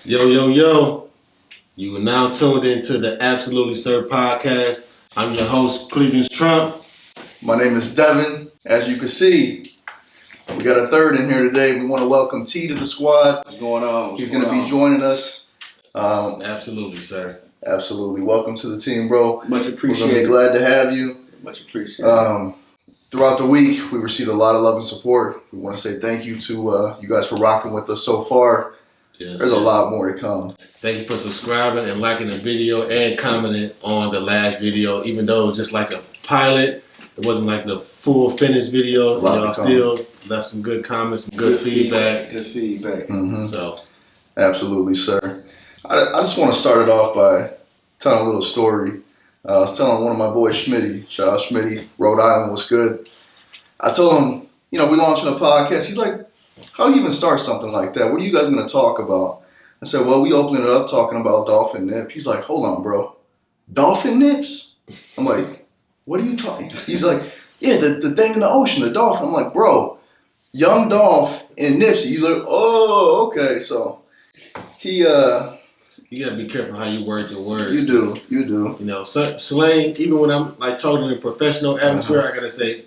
Yo, yo, yo. You are now tuned into the Absolutely Sir podcast. I'm your host, Cleveland's Trump. My name is Devin. As you can see, we got a third in here today. We want to welcome T to the squad. What's going on? He's going to be joining us. Absolutely, sir. Absolutely. Welcome to the team, bro. Much appreciated. We're going to be glad to have you. Much appreciated. Throughout the week, we received a lot of love and support. We want to say thank you to you guys for rocking with us so far. Yes, There's a lot more to come. Thank you for subscribing and liking the video and commenting on the last video. Even though it was just like a pilot, it wasn't like the full finished video. Y'all still left some good comments, some good feedback. Good feedback. Mm-hmm. So, absolutely, sir. I just want to start it off by telling a little story. I was telling one of my boys, Schmitty, shout out Schmitty, Rhode Island was good. I told him, we're launching a podcast. He's like, how do you even start something like that? What are you guys going to talk about? I said, well, we opened it up talking about dolphin nip. He's like, hold on, bro. Dolphin nips? I'm like, what are you talking? He's like, yeah, the thing in the ocean, the dolphin. I'm like, bro, young Dolph and Nipsey. He's like, oh, okay. So he... you gotta be careful how you word your words. You do. Slang, even when I'm like talking in a professional atmosphere, I say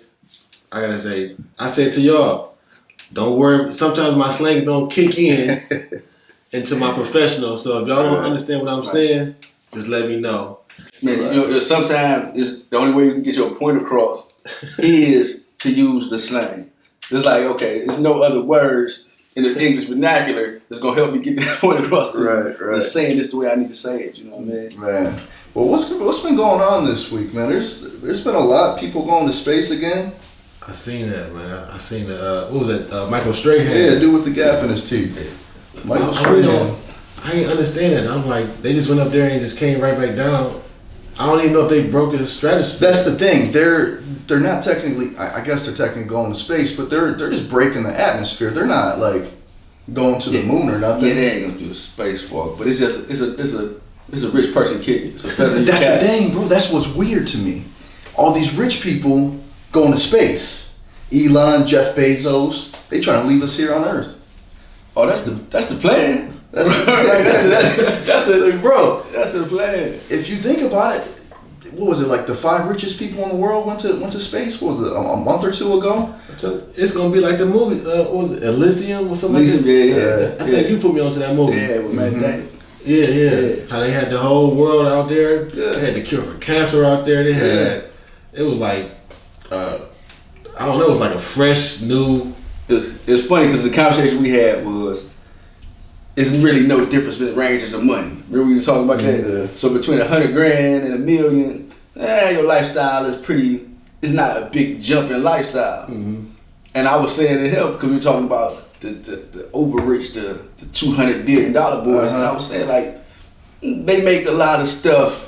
to y'all, don't worry. Sometimes my slangs don't kick in into my professional. So if y'all don't understand what I'm saying, just let me know. Man, sometimes it's the only way you can get your point across is to use the slang. It's like, okay, there's no other words in the English vernacular that's gonna help me get the point across to you. Right. Just saying this the way I need to say it. You know what I mean? Man, well, what's been going on this week, man? There's been a lot. People going to space again. I seen that, man. I seen the what was it? Michael Strahan. Yeah, dude with the gap in his teeth. Michael Strahan. I ain't understand it. I'm like, they just went up there and just came right back down. I don't even know if they broke the stratosphere. That's the thing. They're not technically. I guess they're technically going to space, but they're just breaking the atmosphere. They're not like going to the moon or nothing. Yeah, they ain't gonna do a spacewalk, but it's a rich person kicking. That's the thing, bro. That's what's weird to me. All these rich people going to space. Elon, Jeff Bezos, they trying to leave us here on Earth. Oh, that's the plan. That's the plan. If you think about it, what was it, like the 5 richest people in the world went to space? What was it, a month or two ago? It's gonna be like the movie. What was it, Elysium or something? Yeah. I think you put me onto that movie. Yeah, with Matt Damon. Yeah. How they had the whole world out there. Yeah. They had the cure for cancer out there. They had. It was like, I don't know. It was like a fresh new. It's funny because the conversation we had was, it's really no difference in ranges of money. Remember we were talking about that? Yeah. So between $100,000 and $1 million, your lifestyle is it's not a big jump in lifestyle. Mm-hmm. And I was saying it helped because we were talking about the uber rich, the $200 billion boys. And I was saying like, they make a lot of stuff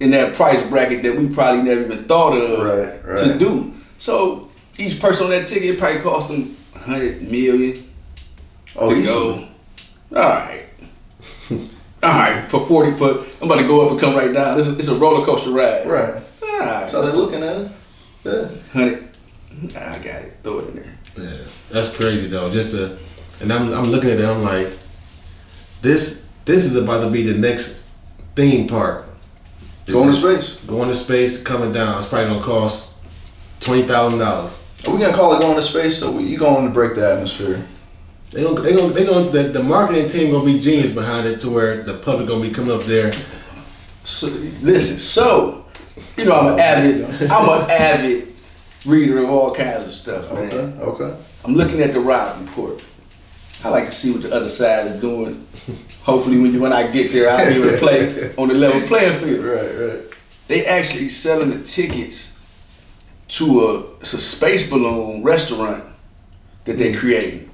in that price bracket that we probably never even thought of to do. So each person on that ticket probably cost them $100 million to go. All right, for I'm about to go up and come right down. It's a roller coaster ride. Right. All right. So they're looking at it. Yeah. 100. I got it. Throw it in there. Yeah, that's crazy though. And I'm looking at it. I'm like, this is about to be the next theme park. Going to space, coming down. It's probably gonna cost $20,000. Are we gonna call it going to space? So you going to break the atmosphere? The marketing team gonna be genius behind it to where the public gonna be coming up there. So listen, I'm an avid reader of all kinds of stuff, man. Okay. I'm looking at the ride report. I like to see what the other side is doing. Hopefully when I get there, I'll be able to play on the level playing field. Right. They actually selling the tickets to a space balloon restaurant that they're creating.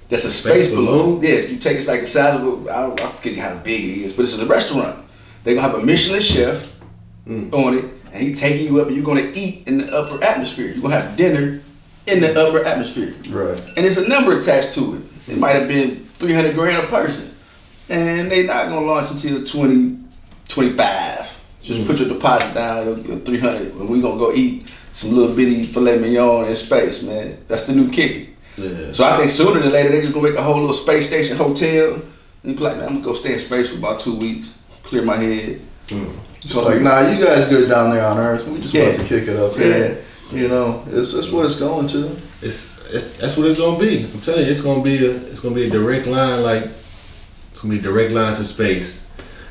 That's a space balloon. Yes, it's like the size of I forget how big it is, but it's in a restaurant. They're gonna have a Michelin chef on it, and he's taking you up, and you're gonna eat in the upper atmosphere. You're gonna have dinner in the upper atmosphere. Right. And there's a number attached to it. It might have been $300,000 a person, and they're not gonna launch until 2025. Just put your deposit down, your $300, and we're gonna go eat some little bitty filet mignon in space, man. That's the new kick. Yeah. So I think sooner than later they're just gonna make a whole little space station hotel And he be like, man, I'm gonna go stay in space for about 2 weeks, clear my head. It's like, nah, you guys good down there on Earth. We just about to kick it up here. You know, it's what it's going to. That's what it's gonna be. I'm telling you, it's gonna be a direct line. Like it's gonna be a direct line to space,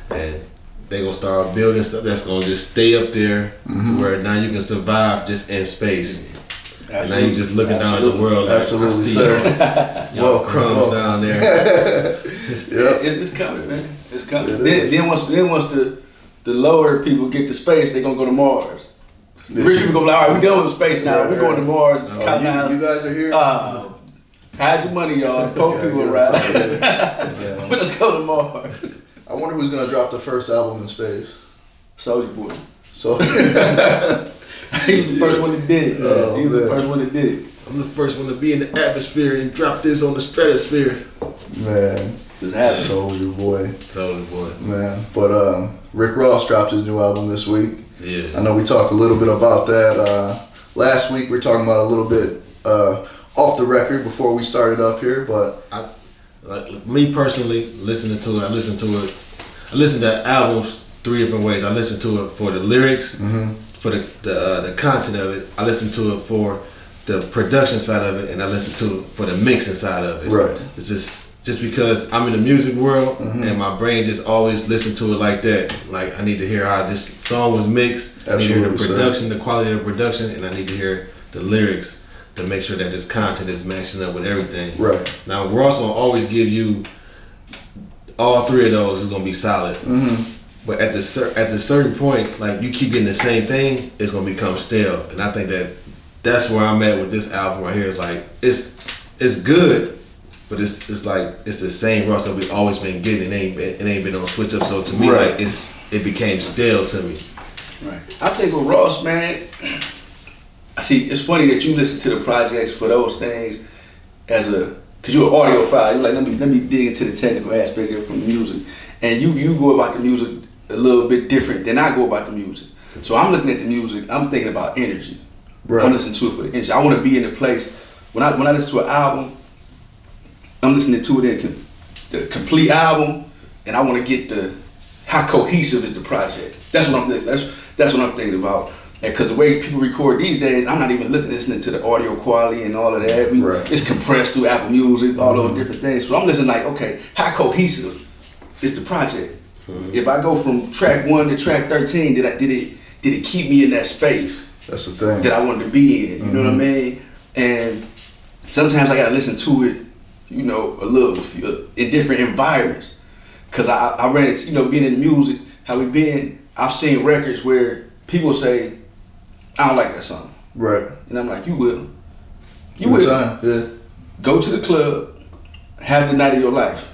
and they gonna start building stuff that's gonna just stay up there to where now you can survive just in space. And now you just looking down at the world like, I see y'all crumbs down there. It's coming, man. It's coming. Then once the lower people get to space, they gonna go to Mars. The rich people gonna be like, all right, we done with space now. We're going to Mars. You guys are here? Hide your money, y'all. The poor people around. Let's go to Mars. I wonder who's gonna drop the first album in space. Soulja Boy. So he was the first one that did it. He was the first one that did it. I'm the first one to be in the atmosphere and drop this on the stratosphere. Man, Just happened. Soulja Boy. Soulja Boy. Man, but Rick Ross dropped his new album this week. Yeah. I know we talked a little bit about that last week. We were talking about a little bit off the record before we started up here, but like me personally, listening to it, I listen to albums 3 different ways. I listen to it for the lyrics, for the content of it. I listen to it for the production side of it, and I listen to it for the mixing side of it. Right. It's just because I'm in the music world and my brain just always listen to it like that. Like I need to hear how this song was mixed. Absolutely, I need to hear the production, the quality of the production, and I need to hear the lyrics to make sure that this content is matching up with everything. Right. Now we're also gonna always give you all 3 of those is gonna be solid. But at the certain point, like you keep getting the same thing, it's gonna become stale. And I think that's where I'm at with this album right here. It's like it's good, but it's like it's the same Ross that we've always been getting. It ain't been on switch up. So to me, like it became stale to me. Right. I think with Ross, man, I see. It's funny that you listen to the projects for those things cause you're an audiophile. You're like, let me dig into the technical aspect of it from the music, and you go about the music a little bit different than I go about the music. So I'm looking at the music. I'm thinking about energy. Right. I'm listening to it for the energy. I want to be in the place when I listen to an album. I'm listening to it in the complete album, and I want to get how cohesive is the project. That's what I'm thinking. That's what I'm thinking about. And because the way people record these days, I'm not even listening to the audio quality and all of that. It's compressed through Apple Music, all those different things. So I'm listening like, okay, how cohesive is the project? If I go from track 1 to track 13, did it keep me in that space? That's the thing that I wanted to be in. You know what I mean? And sometimes I gotta listen to it, you know, a little in different environments. Cause I ran it, you know, being in the music, how we been. I've seen records where people say, I don't like that song. Right. And I'm like, you will. You Every will. time. Yeah. Go to the club, have the night of your life.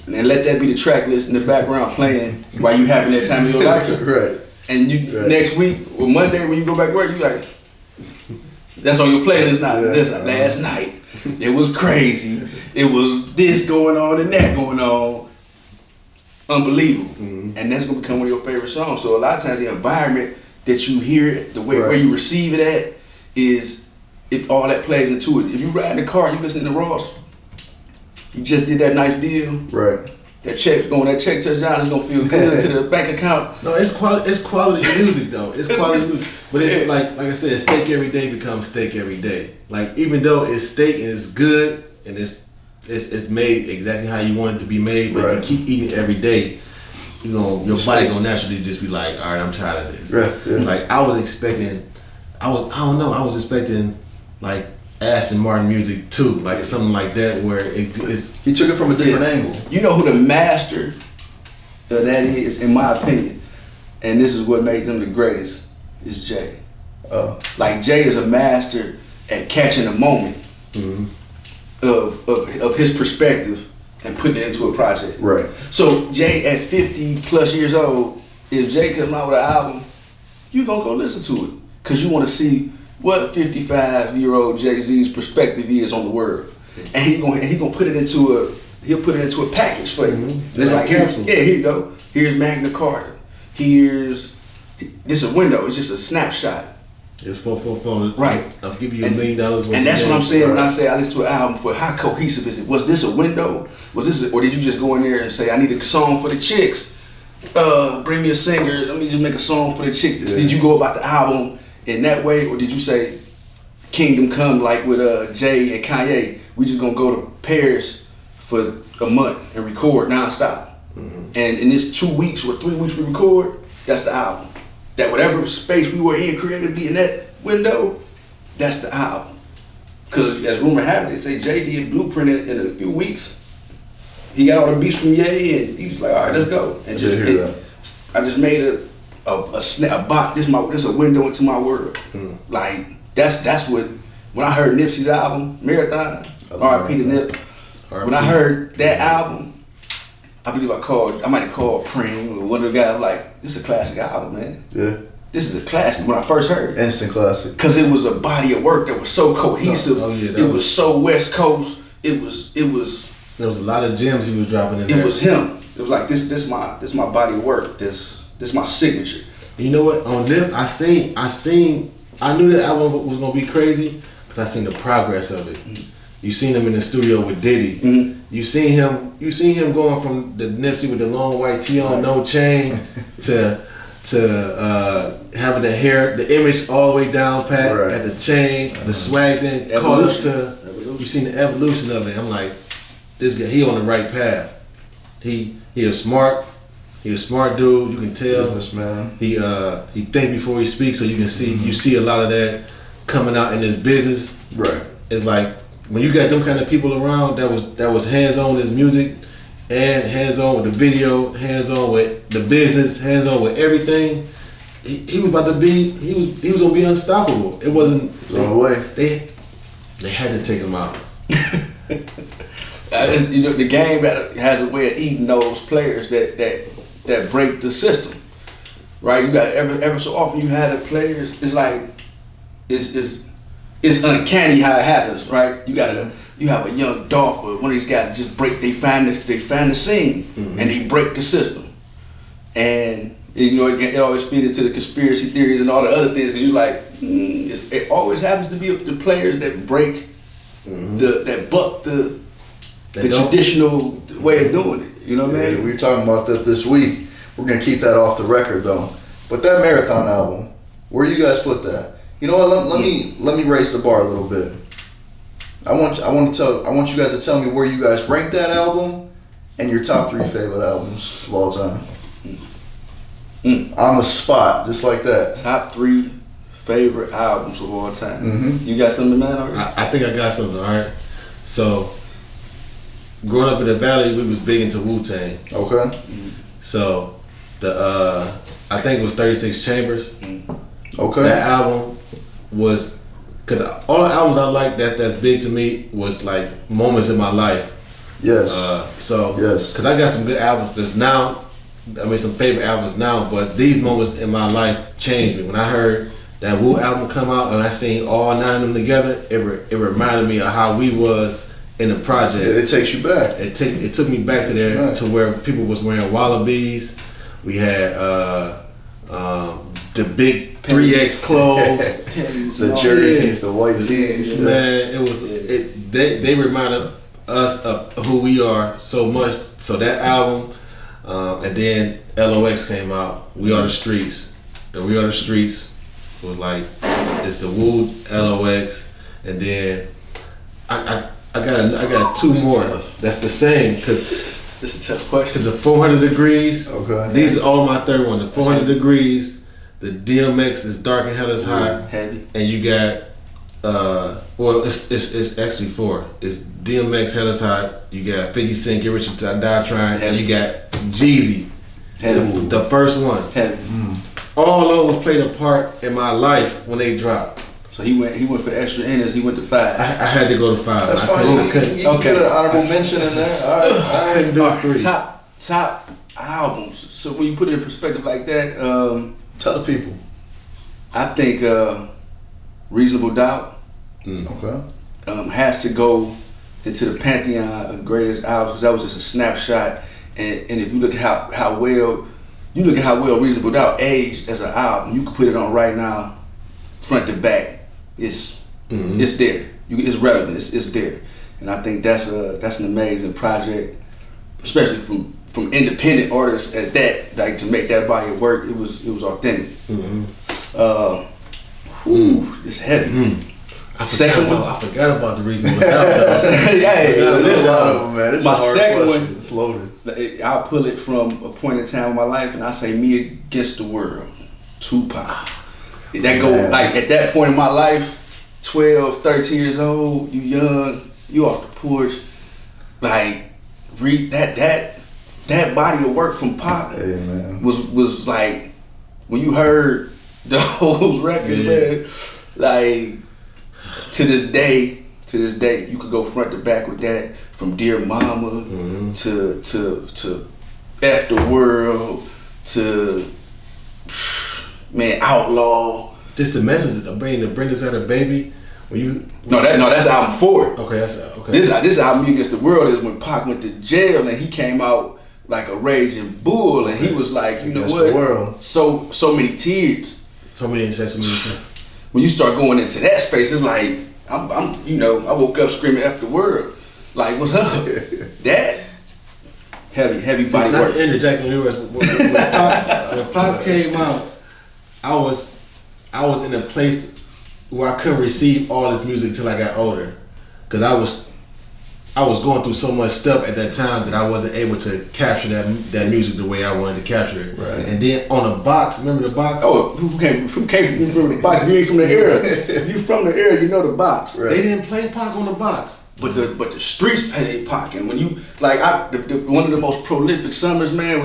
And let that be the track list in the background playing while you having that time of your life. Right. And next week or Monday when you go back to work, you like, that's on your playlist now. This last night, it was crazy. It was this going on and that going on. Unbelievable. And that's gonna become one of your favorite songs. So a lot of times the environment that you hear it, the way where you receive it at, is all that plays into it. If you ride in the car, you listening to Ross, you just did that nice deal. Right. That check touchdown is gonna feel good to the bank account. No, it's quality music though. It's quality music. But it's like I said, steak every day becomes steak every day. Like even though it's steak and it's good and it's made exactly how you want it to be made, but you keep eating it every day, you know, your body gonna naturally just be like, all right, I'm tired of this. Right. Like I was expecting like Aston Martin music too, like something like that where it's. He took it from a different angle. You know who the master of that is, in my opinion, and this is what makes him the greatest, is Jay. Like Jay is a master at catching a moment of his perspective and putting it into a project. Right. So Jay at 50 plus years old, if Jay comes out with an album, you gonna go listen to it because you want to see what 55-year-old Jay-Z's perspective is on the world, and he gonna put it into a package for you. And it's like here you go. Here's Magna Carta. This is a window. It's just a snapshot. It's 444. Right. I'll give you $1 million. And that's what I'm saying when I say I listen to an album for how cohesive is it? Was this a window? Or did you just go in there and say, I need a song for the chicks? Bring me a singer. Let me just make a song for the chicks. Yeah. Did you go about the album in that way, or did you say, Kingdom Come, like with Jay and Kanye, we just gonna go to Paris for a month and record nonstop? Mm-hmm. And in this 2 weeks or 3 weeks we record, that's the album. That whatever space we were in creatively in that window, that's the album. Because as rumor have it, they say Jay did Blueprint in a few weeks. He got all the beats from Ye, and he was like, all right, let's go. And I just made a box. This is a window into my world. Mm. Like that's what. When I heard Nipsey's album, Marathon, R.I.P. to Nip. When I heard that album, I believe I might have called Preem or one of the guys. Like, this is a classic album, man. Yeah. This is a classic. When I first heard it, instant classic. Because it was a body of work that was so cohesive. It was so West Coast. It was. There was a lot of gems he was dropping in there. It was him. It was like this my body of work. This my signature. You know what? On Nip, I knew the album was gonna be crazy because I seen the progress of it. Mm-hmm. You seen him in the studio with Diddy. Mm-hmm. You seen him going from the Nipsey with the long white tee on, no chain, to having the hair, the image all the way down pat at the chain, the swag. Then caught up to. You seen the evolution of it. I'm like, this guy, he on the right path. He a smart dude. You can tell. Businessman. He think before he speaks, so you can see you see a lot of that coming out in his business. Right. It's like when you got them kind of people around that was hands on with his music and hands on with the video, hands on with the business, hands on with everything. He was about to be he was gonna be unstoppable. It wasn't no way. They had to take him out. The game has a way of eating those players that break the system, right? You got ever so often you have the players. It's like it's uncanny how it happens, right? You have a young Dolph or one of these guys that just they find the scene and they break the system, and it always feeds into the conspiracy theories and all the other things. And you're like, it always happens to be the players that break that buck the traditional way of doing it. You know what I mean? We were talking about that this week. We're gonna keep that off the record though. But that Marathon album, where you guys put that? You know what? Let me raise the bar a little bit. I want you guys to tell me where you guys rank that album and your top 3 favorite albums of all time. On the spot, just like that. Top 3 favorite albums of all time. You got something, man? I think I got something. All right. So, growing up in the Valley, we was big into Wu-Tang. Okay. So, I think it was 36 Chambers. Okay. That album was, because all the albums I like that's big to me was like moments in my life. Yes. Yes. Because I got some good albums that's now. Some favorite albums now, but these moments in my life changed me. When I heard that Wu album come out and I seen all 9 of them together, it reminded me of how we was in the project. Yeah, it takes you back. It took me back to there, to where people was wearing wallabies. We had the big 3X clothes, the jerseys, the white tees. Man, they reminded us of who we are so much. So that album. And then LOX came out. We Are the Streets. The We Are the Streets was like, it's the Wu LOX, and then I got 2 more. That's the same because this is a tough question. Because the 400 Degrees. Okay. These are all my third one. The 400 Degrees. The DMX is Dark and Hell is Hot. Heavy. And you got it's actually 4. It's DMX, Hell is Hot. You got 50 Cent, Get Rich or Die Trying, and you got Jeezy, the first one. All those played a part in my life when they dropped. So he went for extra innings. He went to 5. I had to go to 5. That's fine. You can get an honorable mention in there. All right. I couldn't do 3. Top albums. So when you put it in perspective like that, tell the people. I think Reasonable Doubt has to go into the pantheon of greatest albums, because that was just a snapshot. And if you look at how well Reasonable Doubt aged as an album, you could put it on right now front to back, it's there. It's relevant. It's there, and I think that's an amazing project, especially from independent artists at that. Like to make that body of work, it was authentic. It's heavy. I forgot about the reason without There's a lot of them, man. It's my a hard second question. one, It's loaded. I'll pull it from a point in time in my life, and I say "Me Against the World," Tupac. That go like at that point in my life, 12, 13 years old, you young, you off the porch, like read that body of work from Pop was like when you heard those records, man, like to this day, you could go front to back with that, from Dear Mama to F the World to man Outlaw. Just the message of bringing the Brenda's had a baby. That's album 4. Okay, that's okay. This album Me Against the World is when Pac went to jail and he came out like a raging bull, and he was like, you know Against what? the world. So many tears. So many tears. When you start going into that space, it's like I'm I woke up screaming "F the world," like what's up? That heavy body not work. To interject on yours, when Pop came out, I was in a place where I couldn't receive all this music until I got older, because I was going through so much stuff at that time that I wasn't able to capture that music the way I wanted to capture it. Right. And then on the box, remember the box? Oh, who came from the box? You ain't from the era. If you from the era, you know the box. Right. They didn't play Pac on the box. But the streets played Pac, and when you like one of the most prolific summers, man.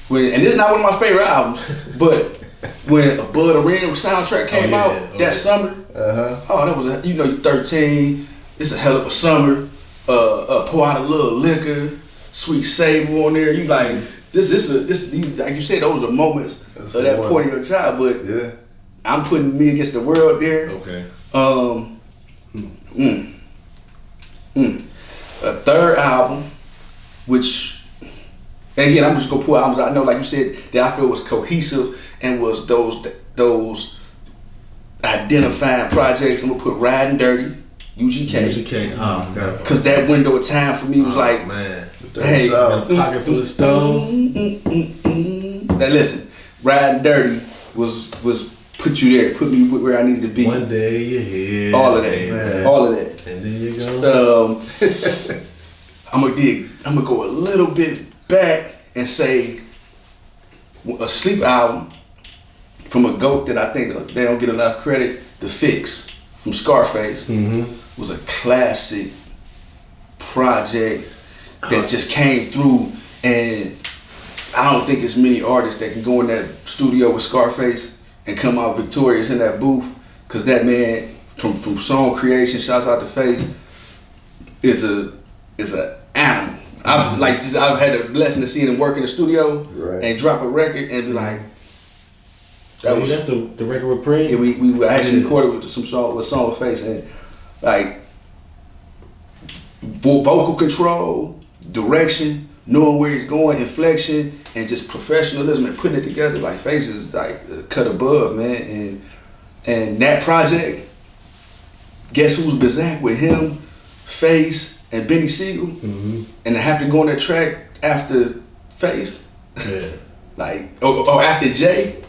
When and this is not one of my favorite albums, but when Above the Rim soundtrack came out that summer, oh, that was you're 13. It's a hell of a summer. Pour out a little liquor, Sweet Sable on there. You like this like you said, those are moments of that point in your child. But I'm putting Me Against the World there. Okay. A third album, which, and again, I'm just gonna pull albums I know, like you said, that I feel was cohesive and was those identifying projects. I'm gonna put Riding Dirty, UGK. Because that window of time for me was like, man, hey, a pocket full of stones. Now listen, Riding Dirty was put you there, put me where I needed to be. One day you're here. All of that, man. All of that. And then you go. I'm gonna go a little bit back and say a sleep album from a GOAT that I think they don't get enough credit. The Fix from Scarface was a classic project that just came through, and I don't think there's many artists that can go in that studio with Scarface and come out victorious in that booth, because that man from song creation, shouts out to Face, is a animal. I've had the blessing of seeing him work in the studio and drop a record and be like, that's the record with Preem? Yeah, we actually recorded with some song with Face, and like vocal control, direction, knowing where he's going, inflection, and just professionalism and putting it together. Like Face is like cut above, man. And that project, guess who's Bizak with him, Face, and Benny Siegel, and to have to go on that track after Face, or after Jay,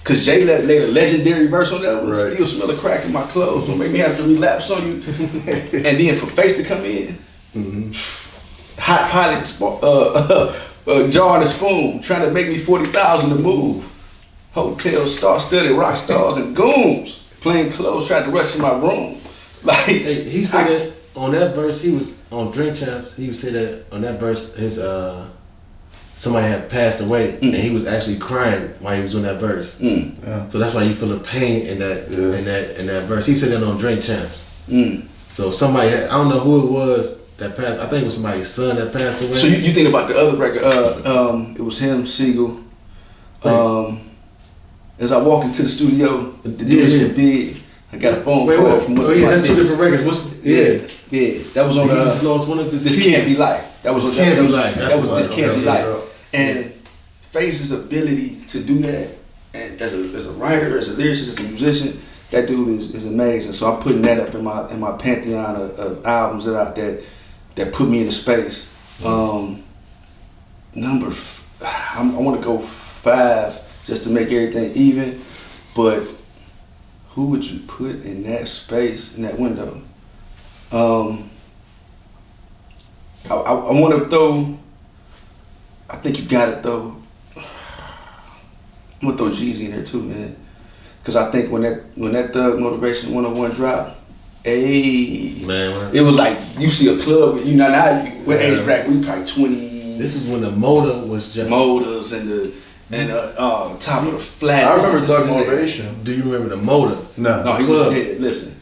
because Jay laid a legendary verse on that one. Still smell the crack in my clothes, don't make me have to relapse on you. And then for Face to come in, Hot Pilot, Jar and a Spoon, trying to make me 40,000 to move. Hotel star-studded rock stars and goons, plain clothes, tried to rush in my room. Like he said that on that verse, he was on Drink Champs. He would say that on that verse, his somebody had passed away, and he was actually crying while he was doing that verse. So that's why you feel the pain in that in that verse. He said that on Drink Champs. So somebody I don't know who it was that passed. I think it was somebody's son that passed away. So you think about the other record? It was him, Siegel. As I walk into the studio, the dudes were big. I got a phone call from that's two different records. That was on This Can't Be Life. That was This Can't Be Life. And Faze's ability to do that, and as a writer, as a lyricist, as a musician, that dude is amazing. So I'm putting that up in my pantheon of albums that put me into space. I want to go 5 just to make everything even, but who would you put in that space, in that window? I want to throw, I think you got to throw, I'm going to throw Jeezy in there too, man. Because I think when that Thug Motivation 101 dropped, Man, it was like you see a club, you know, now what age bracket, we probably 20. this is when the motor was just Motors and the top of the flat. I remember Thug Motivation. Do you remember the motor? No, he Club. was dead. Listen,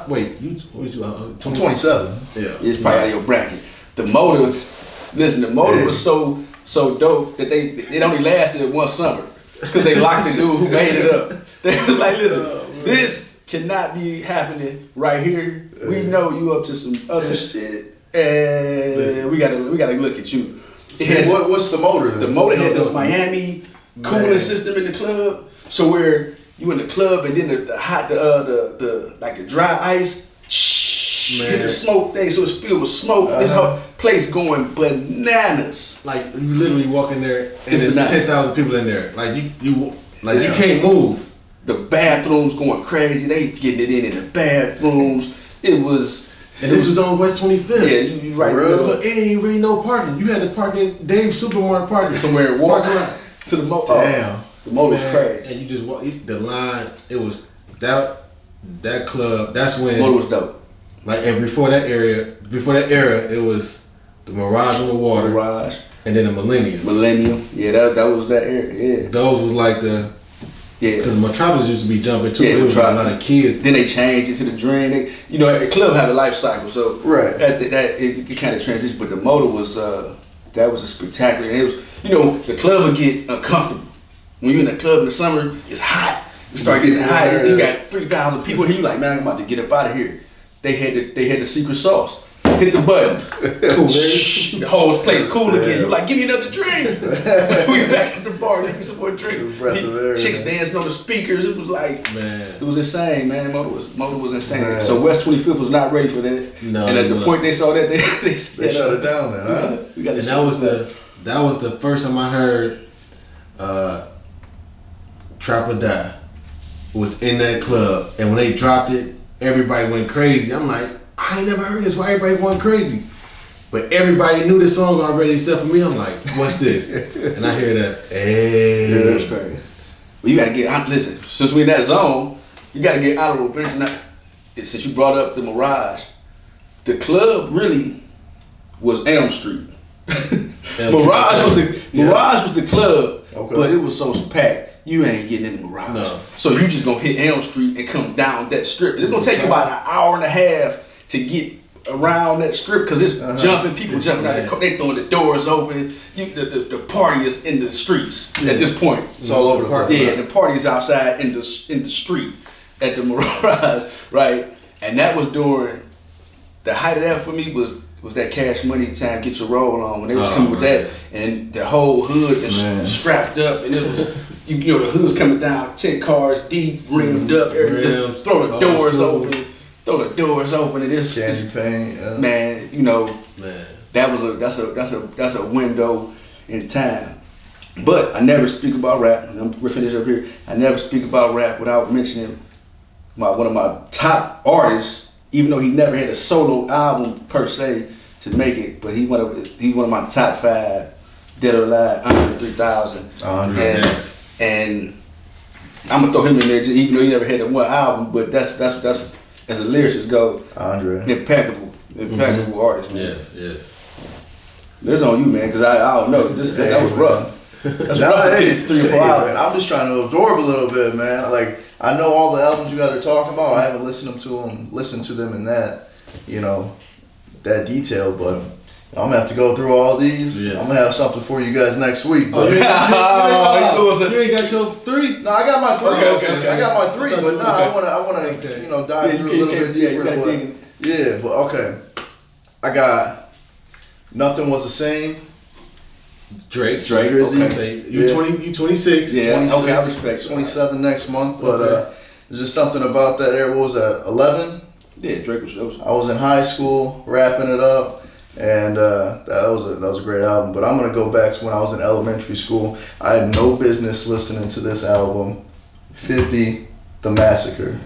Wait, you was you? I'm 27. Yeah, it's probably out of your bracket. The Motors, listen, the motor was so dope that it only lasted 1 summer because they locked the dude who made it up. They was like, listen, this cannot be happening right here. We know you up to some other shit, and we gotta look at you. So what's the motor then? The motor had the Miami cooling system in the club, so where you in the club and then the hot the like the dry ice hit the smoke thing, so it's filled with smoke. This whole place going bananas. like you literally walk in there and It's there's bananas. 10,000 people in there. Like you can't move. The bathrooms going crazy. They getting it in the bathrooms. It was. And this was on West 25th. Yeah, you right. Real? So it ain't really no parking. You had to park in Dave's Supermarket parking Somewhere and walk Parking lot. to the motor. Damn. The motor's Man, crazy. And you just walk the line. It was that club. That's when Motor was dope. like, and before that era, it was the Mirage on the Water, Mirage, and then the Millennium. Yeah, that was that era. Yeah. Those was like the because Yeah. Metropolis used to be jumping too. Yeah, It was like a Metropolis. lot of kids. Then they changed it to the Dream. The club had a life cycle, so Right. it kind of transitioned. But the motor was that was a spectacular. And it was the club would get uncomfortable when you're in the club in the summer. It's hot. It start getting hot. You got 3,000 people here. You like, man, I'm about to get up out of here. They had the secret sauce. Hit the button. Cool, baby. The whole place cool again. You're like, give me another drink. We back at the bar, getting some more drink. Breath of air, Chicks man. dancing on the speakers. It was like, Man. it was insane, man. Motor was insane. Man. So West 25th was not ready for that. No, and at it the wasn't. point they saw that, they They said, shut it down then, huh? we got to And that was the first time I heard Trap or Die was in that club, and when they dropped it, everybody went crazy. I'm like, I ain't never heard this. Why everybody going crazy? But everybody knew this song already except for me. I'm like, what's this? And I hear that, hey. Yeah, that's crazy. Well, you got to get out. Listen, since we in that zone, you got to get out of the since you brought up the Mirage, the club really was Elm Street. Mirage was the club, Okay. but it was so packed. You ain't getting in the Mirage. No. So you just gonna hit Elm Street and come down that strip. It's gonna take you about an hour and a half to get around that strip because it's jumping, people jumping out the car, they throwing the doors open. The party is in the streets at this point. It's all over the park. Yeah, the party is outside in the street at the Mirage, right? And that was during the height of that for me was that Cash Money time, Get Your Roll On, when they was coming with that, and the whole hood is strapped up, and it was, the hood was coming down, 10 cars deep, rimmed up, everything, just throw the doors open, and it's Candy paint. Yeah. man, Man. that's a window in time. But I never speak about rap, and I'm riffing this up here. I never speak about rap without mentioning one of my top artists. Even though he never had a solo album per se to make it, but he one of my top 5, dead or alive, Andre 3000. And I'm gonna throw him in there, even though he never had one album. But that's as a lyricist go. Andre. Impeccable artist, man. Yes. This on you, man, because I don't know. That was rough. That's Nah, rough to hey, get 3 or 4 hey, hours. man, I'm just trying to absorb a little bit, man. Like, I know all the albums you guys are talking about. I haven't listened to them in that, that detail. But I'm gonna have to go through all these. Yes. I'm gonna have something for you guys next week. Oh, But you ain't got your 3? no, I got my 3. Okay. I got my 3. But no, I wanna Okay. dive through a little bit deeper. gotta But, dig in. yeah, but okay. I got Nothing Was the Same. Drake. Drizzy. Okay. You 26. Yeah, 26, okay, I respect you. 27 next month, but There's just something about that era. What was that, 11? Yeah, Drake was. I was in high school wrapping it up, and that was a great album. But I'm gonna go back to when I was in elementary school. I had no business listening to this album. 50, The Massacre.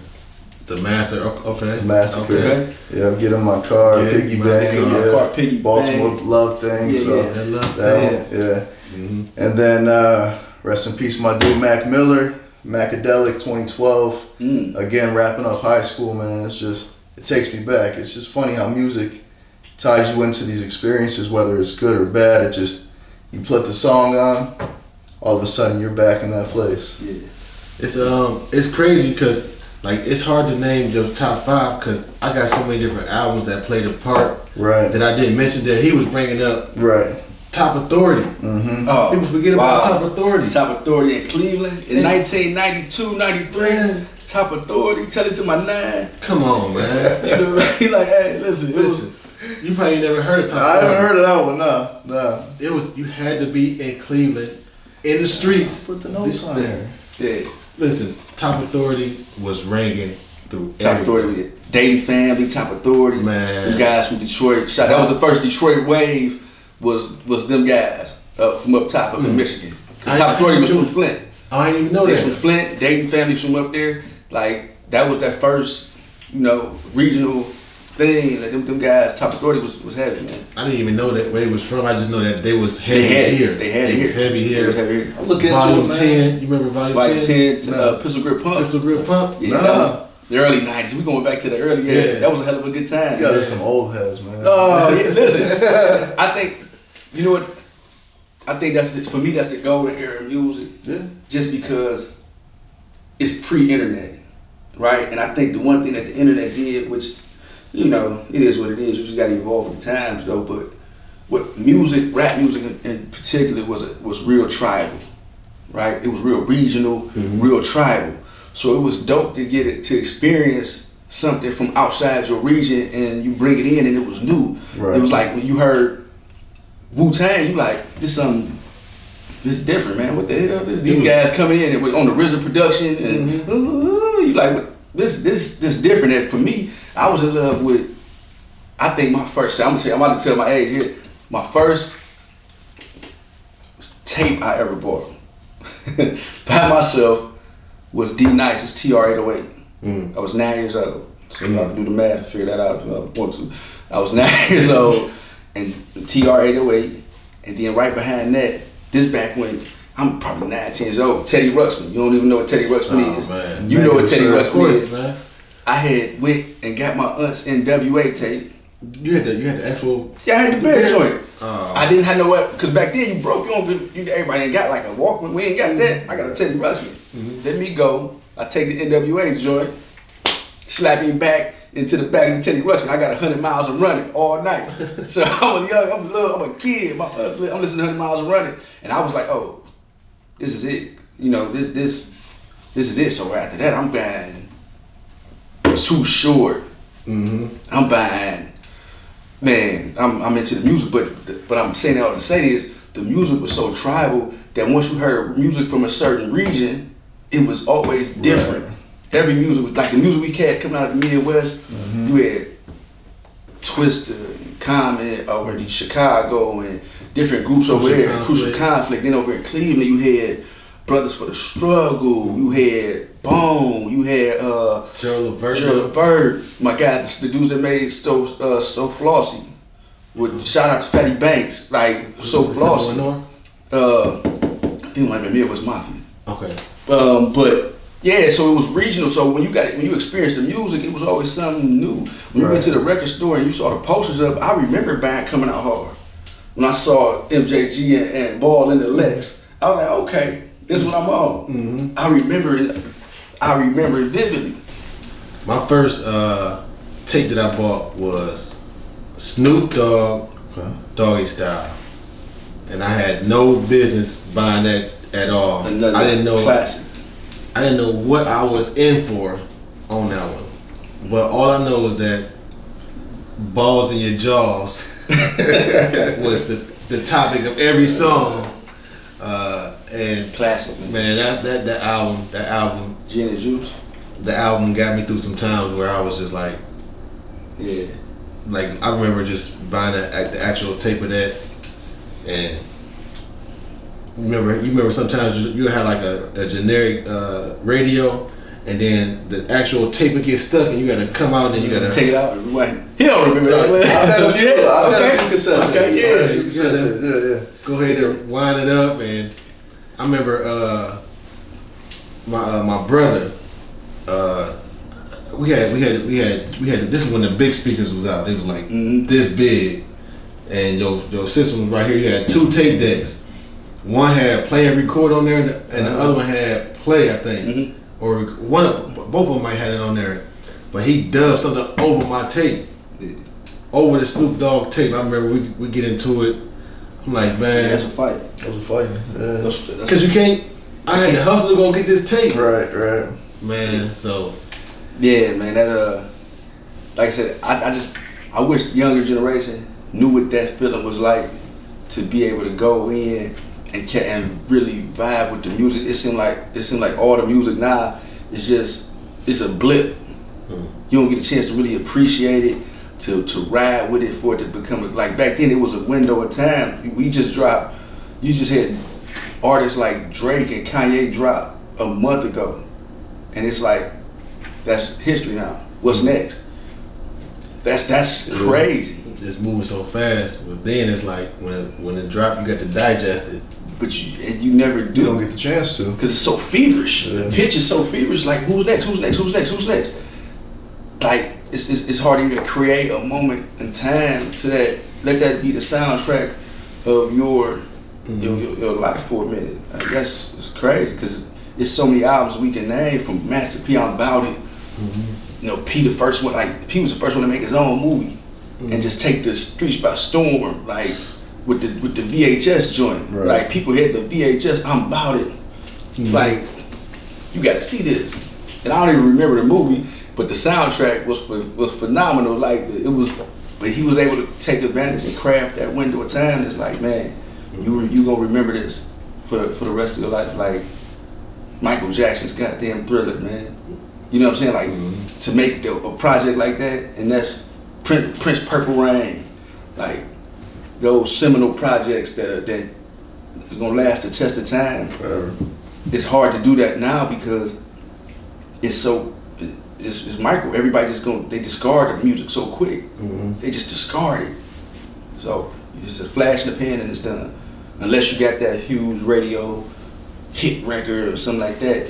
The Master, okay. Massacre. Okay. Yeah, get in my car, Yeah, piggy my bank, car, yeah. piggy Baltimore bang. love thing. Yeah, so yeah. That love that thing. one, yeah. Mm-hmm. And then rest in peace, my dude Mac Miller, Macadelic 2012. Again, wrapping up high school, man. It's just, it takes me back. It's just funny how music ties you into these experiences, whether it's good or bad. It just, you put the song on, all of a sudden you're back in that place. Yeah. It's crazy because like it's hard to name those top 5 because I got so many different albums that played a part Right. that I didn't mention that he was bringing up. Right. Top Authority. Mm-hmm. Oh, People forget about Top Authority. Top Authority in Cleveland in 1992, 93. Man, Top Authority, tell it to my 9. come on, man. You know, he like, hey, listen. Listen, you probably never heard of Top I Authority. haven't heard of that one, no. It was, you had to be in Cleveland, in the streets. Put the notes on there. Yeah. Listen, Top Authority was ringing through Top everywhere. Authority, Dayton Family, Top Authority. Man. You guys from Detroit. That was the first Detroit wave. Was them guys from up top in Michigan. Top Authority was from Flint. I didn't even know They that. from Flint. Dayton Family from up there. Like that was that first, regional thing. Like them guys. Top Authority was heavy, man. I didn't even know that where he was from. I just know that they was heavy They had here. it. They had it It was here. heavy It here. was heavy here. I'll look into Volume it, man. 10. You remember Volume Volume 10? 10, No. Pistol Grip Pump. Pistol Grip Pump? Yeah, Nah. that was the early 90s. We going back to the early, Yeah. That was a hell of a good time. You got some old heads, man. Oh, yeah, listen. I think, you know what? I think for me, that's the golden era of music. Yeah. Just because it's pre-internet, right? And I think the one thing that the internet did, which, it is what it is. You just got to evolve with the times, though. But what music, rap music in particular, was real tribal, right? It was real regional, real tribal. So it was dope to get it to experience something from outside your region, and you bring it in, and it was new. Right. It was like when you heard Wu-Tang, you like, this different, man. What the hell? These guys coming in and on the RZA production, and you like, this different. And for me, I was in love with. I think my first. I'm about to tell my age here. My first tape I ever bought by myself was D Nice's TR-808. I was 9 years old. So y'all can do the math and figure that out if y'all want to. I was 9 years old, and the TR-808, and then right behind that, this back when I'm probably 9, 10 years old, Teddy Ruxpin. You don't even know what Teddy Ruxpin is. Man. You know what Teddy Of Ruxpin course, is. man. I had went and got my aunt's NWA tape. You had the actual. Yeah, I had the bear joint. Oh. I didn't have no what, because back then you broke. Everybody ain't got like a Walkman. We ain't got that. I got a Teddy Ruxpin. Let me go. I take the NWA joint, slap him back into the back of the Teddy Ruxpin. I got 100 miles of running all night. So I'm a kid. I'm listening to 100 miles of running, and I was like, oh, this is it. This is it. So after that, I'm buying Too Short. I'm buying. Man, I'm into the music, but I'm saying that all to say is the music was so tribal that once you heard music from a certain region, it was always different. Right. Every music was like the music we had coming out of the Midwest. You had Twister, and Common over in Chicago, and different groups over there. Crucial Conflict. Then over in Cleveland, you had Brothers for the Struggle. You had Bone. You had Gerald Levert. My guy, the dudes that made So Flossy. With shout out to Fatty Banks, like So Flossy. I think it might have been Midwest Mafia. Okay. But yeah, so it was regional. So when you experienced the music, it was always something new. When you went to the record store and you saw the posters up, I remember buying Coming Out Hard. When I saw MJG and Ball in the Lex, I was like, okay, this is what I'm on. I remember it vividly. My first tape that I bought was Snoop Dogg, Doggy Style, and I had no business buying that at all. Another I didn't know. Classic. I didn't know what I was in for on that one, but all I know is that balls in your jaws was the topic of every song. And classic, man, that album, Gin and Juice. the album got me through some times where I was just like, Yeah. like I remember just buying the actual tape of that, and you remember sometimes you had like a generic radio, and then the actual tape would get stuck, and you got to come out and you got to take it out and rewind. He don't remember that. I've had a few. I've had a few cassettes. Okay, Yeah. go ahead and wind it up. And I remember my brother. We had. This is when the big speakers was out. They was like this big, and your system was right here. You had 2 tape decks. One had play and record on there, and the other one had play, I think, or both of them might have it on there. But he dubbed something over my tape, over the Snoop Dogg tape. I remember we get into it. I'm like, man, that's a fight. That was a fight. Yeah. Because you can't. I had to hustle to go get this tape. Right. Man, so. Yeah, man. That like I said, I wish younger generation knew what that feeling was like to be able to go in and really vibe with the music. It seemed like all the music now is just it's a blip. You don't get a chance to really appreciate it, to ride with it for it to become like back then. It was a window of time. We just dropped. You just had artists like Drake and Kanye drop a month ago, and it's like that's history now. What's next? That's crazy. It's moving so fast, but then it's like when it drop, you got to digest it. But you never do. You don't get the chance to. Because it's so feverish. Yeah. The pitch is so feverish. Like, who's next? Like, it's hard to even create a moment in time to that. Let that be the soundtrack of your life for a minute. Like, it's crazy because it's so many albums we can name from Master P. I'm About It. You know, P was the first one to make his own movie and just take the streets by storm. Like. With the VHS joint, right. Like people had the VHS. I'm About It. Like you got to see this, and I don't even remember the movie, but the soundtrack was phenomenal. Like it was, but he was able to take advantage and craft that window of time. It's like, man, you gonna remember this for the rest of your life. Like Michael Jackson's goddamn Thriller, man. You know what I'm saying? Like to make a project like that, and that's Prince Purple Rain, like. Those seminal projects that is gonna last the test of time. Forever. It's hard to do that now because it's micro. Everybody they discard the music so quick. They just discard it. So it's a flash in the pan and it's done. Unless you got that huge radio hit record or something like that,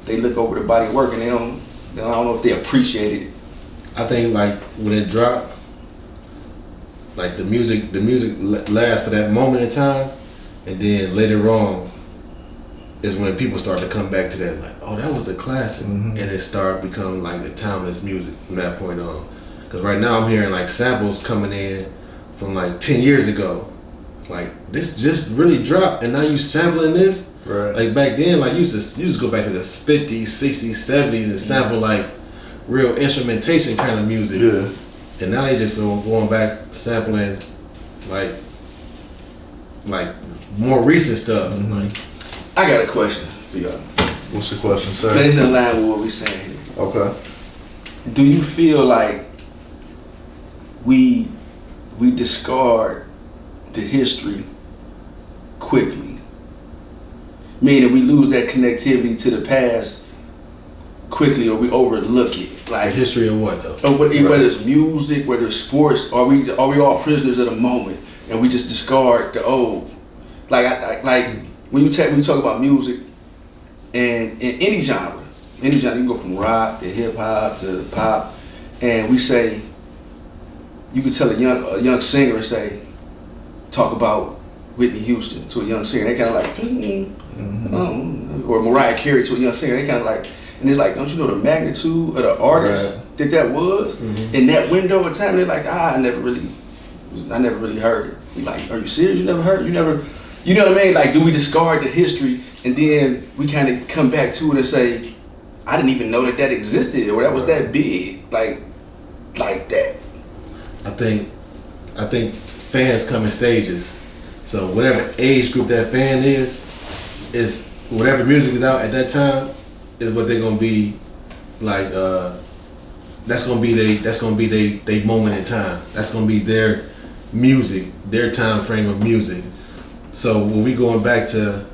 they look over the body of work and I don't know if they appreciate it. I think like when it dropped. Like the music lasts for that moment in time, and then later on is when people start to come back to that, like, oh, that was a classic, and it start becoming like the timeless music from that point on. Because right now I'm hearing like samples coming in from like 10 years ago, like this just really dropped, and now you sampling this. Right. Like back then, like you just go back to the 50s, 60s, 70s and sample like real instrumentation kind of music. Yeah. And now they just going back sampling like more recent stuff. Like, I got a question for y'all. What's the question, sir? That is in line with what we're saying here. Okay. Do you feel like we discard the history quickly? Meaning we lose that connectivity to the past quickly, or we overlook it. Like the history of what though? Or whether it's music, whether it's sports, are we all prisoners of the moment and we just discard the old? Like when you talk about music and in any genre, you can go from rock to hip hop to pop, and we say you could tell a young singer and say talk about Whitney Houston to a young singer, they kind of like or Mariah Carey to a young singer, they kind of like. And it's like, don't you know the magnitude of the artist that was in that window of time? They're like, I never really heard it. You're like, are you serious? You never heard? You know what I mean? Like, do we discard the history and then we kind of come back to it and say, I didn't even know that existed or that was that big, like that. I think fans come in stages. So whatever age group that fan is whatever music is out at that time. Is what they're gonna be like that's gonna be they moment in time. That's gonna be their music, their time frame of music. So when we going back to,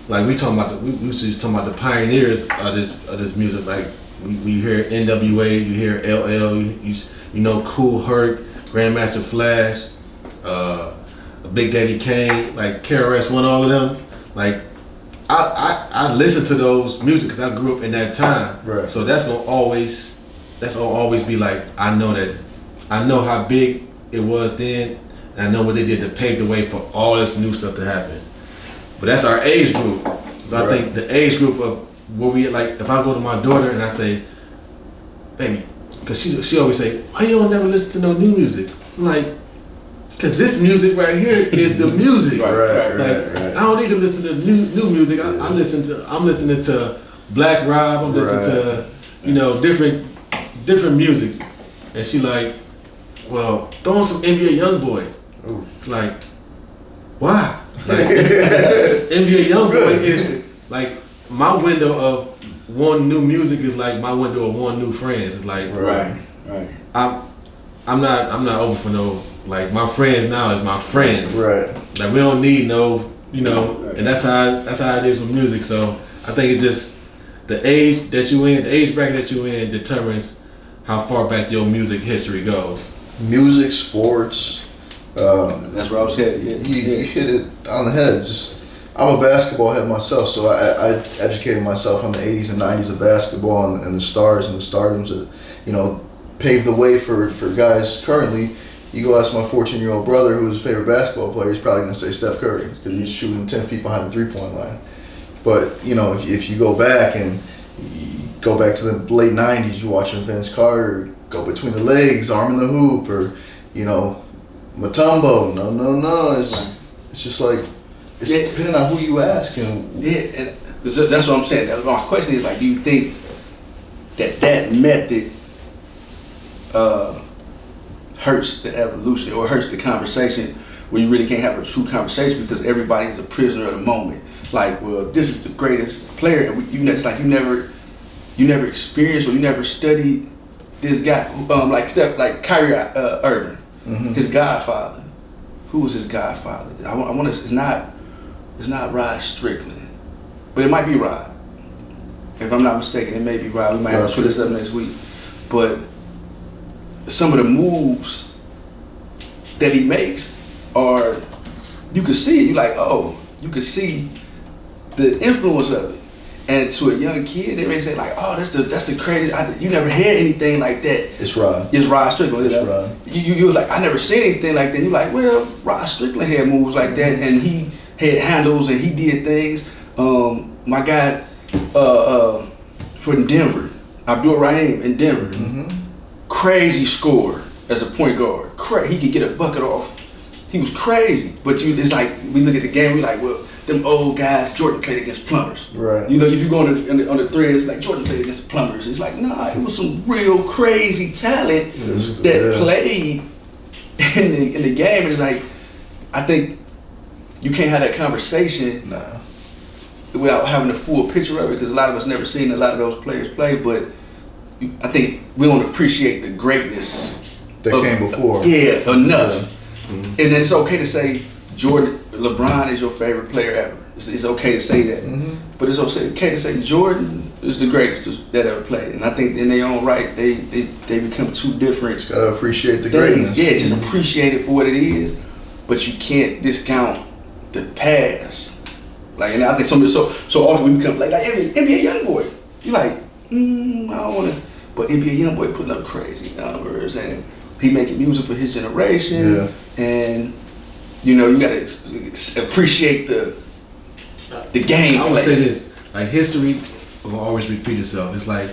like, we talking about we was just talking about the pioneers of this music. Like you hear NWA, you hear LL, you know Kool Herc, Grandmaster Flash, Big Daddy Kane, like KRS-One, all of them. Like I listen to those music because I grew up in that time. Right. So that's gonna always be like, I know how big it was then, and I know what they did to pave the way for all this new stuff to happen. But that's our age group. So I think the age group of where we, like, if I go to my daughter and I say, baby, because she always say, why you don't never listen to no new music? I'm like, because this music right here is the music. Right. I don't need to listen to new music. I'm listening to Black Rob. I'm listening to, you know, different music. And she like, well, throw on some NBA Youngboy. It's like, why? Like, NBA Youngboy is like my window of one new music is like my window of one new friends. It's like, right. I'm not open for no, like, my friends now is my friends. Right. Like, we don't need no, you know, and that's how it is with music. So I think it's just the age that you in, the age bracket that you in determines how far back your music history goes. Music, sports. That's where I was headed. You hit it on the head. I'm a basketball head myself, so I educated myself on the 80s and 90s of basketball and the stars and the stardoms that, you know, paved the way for guys currently. You go ask my 14-year-old brother who's his favorite basketball player, he's probably going to say Steph Curry because he's shooting 10 feet behind the three-point line. But, you know, if you go back and you go back to the late 90s, you're watching Vince Carter go between the legs, arm in the hoop, or, you know, Mutombo. No. It's just like, it's depending on who you ask. And that's what I'm saying. My question is, like, do you think that method hurts the evolution or hurts the conversation where you really can't have a true conversation because everybody is a prisoner of the moment? Like, well, this is the greatest player, and it's like you never experienced or you never studied this guy, like Kyrie Irving, his godfather. Who was his godfather? I want to. It's not Rod Strickland, but it might be Rod. If I'm not mistaken, it may be Rod. We might have to put this up next week. But some of the moves that he makes are, you can see it. You're like, oh, you can see the influence of it. And to a young kid, they may say like, oh, that's the craziest. You never hear anything like that. It's Rod. It's Rod Strickland. It's Rod. You was like, I never seen anything like that. You're like, well, Rod Strickland had moves like that, and he had handles and he did things. My guy from Denver, Abdul Rahim in Denver, crazy scorer as a point guard. He could get a bucket off. He was crazy. But it's like, we look at the game, we're like, well, them old guys, Jordan played against plumbers. Right. You know, if you go on the threads, like Jordan played against plumbers. It's like, nah, it was some real crazy talent that played in the game. It's like, I think you can't have that conversation without having a full picture of it, because a lot of us never seen a lot of those players play, but I think we don't appreciate the greatness that came before. Yeah, enough. And then it's okay to say LeBron is your favorite player ever. It's okay to say that. But it's okay to say Jordan is the greatest that ever played. And I think in their own right, they become two different. Just gotta appreciate the greatness. Yeah, just appreciate it for what it is. But you can't discount the past. Like, and I think so often we become like NBA Youngboy. You're like, I don't want to. But NBA Youngboy putting up crazy numbers, and he making music for his generation. Yeah. And you know, you gotta appreciate the game. I would say this: like, history will always repeat itself. It's like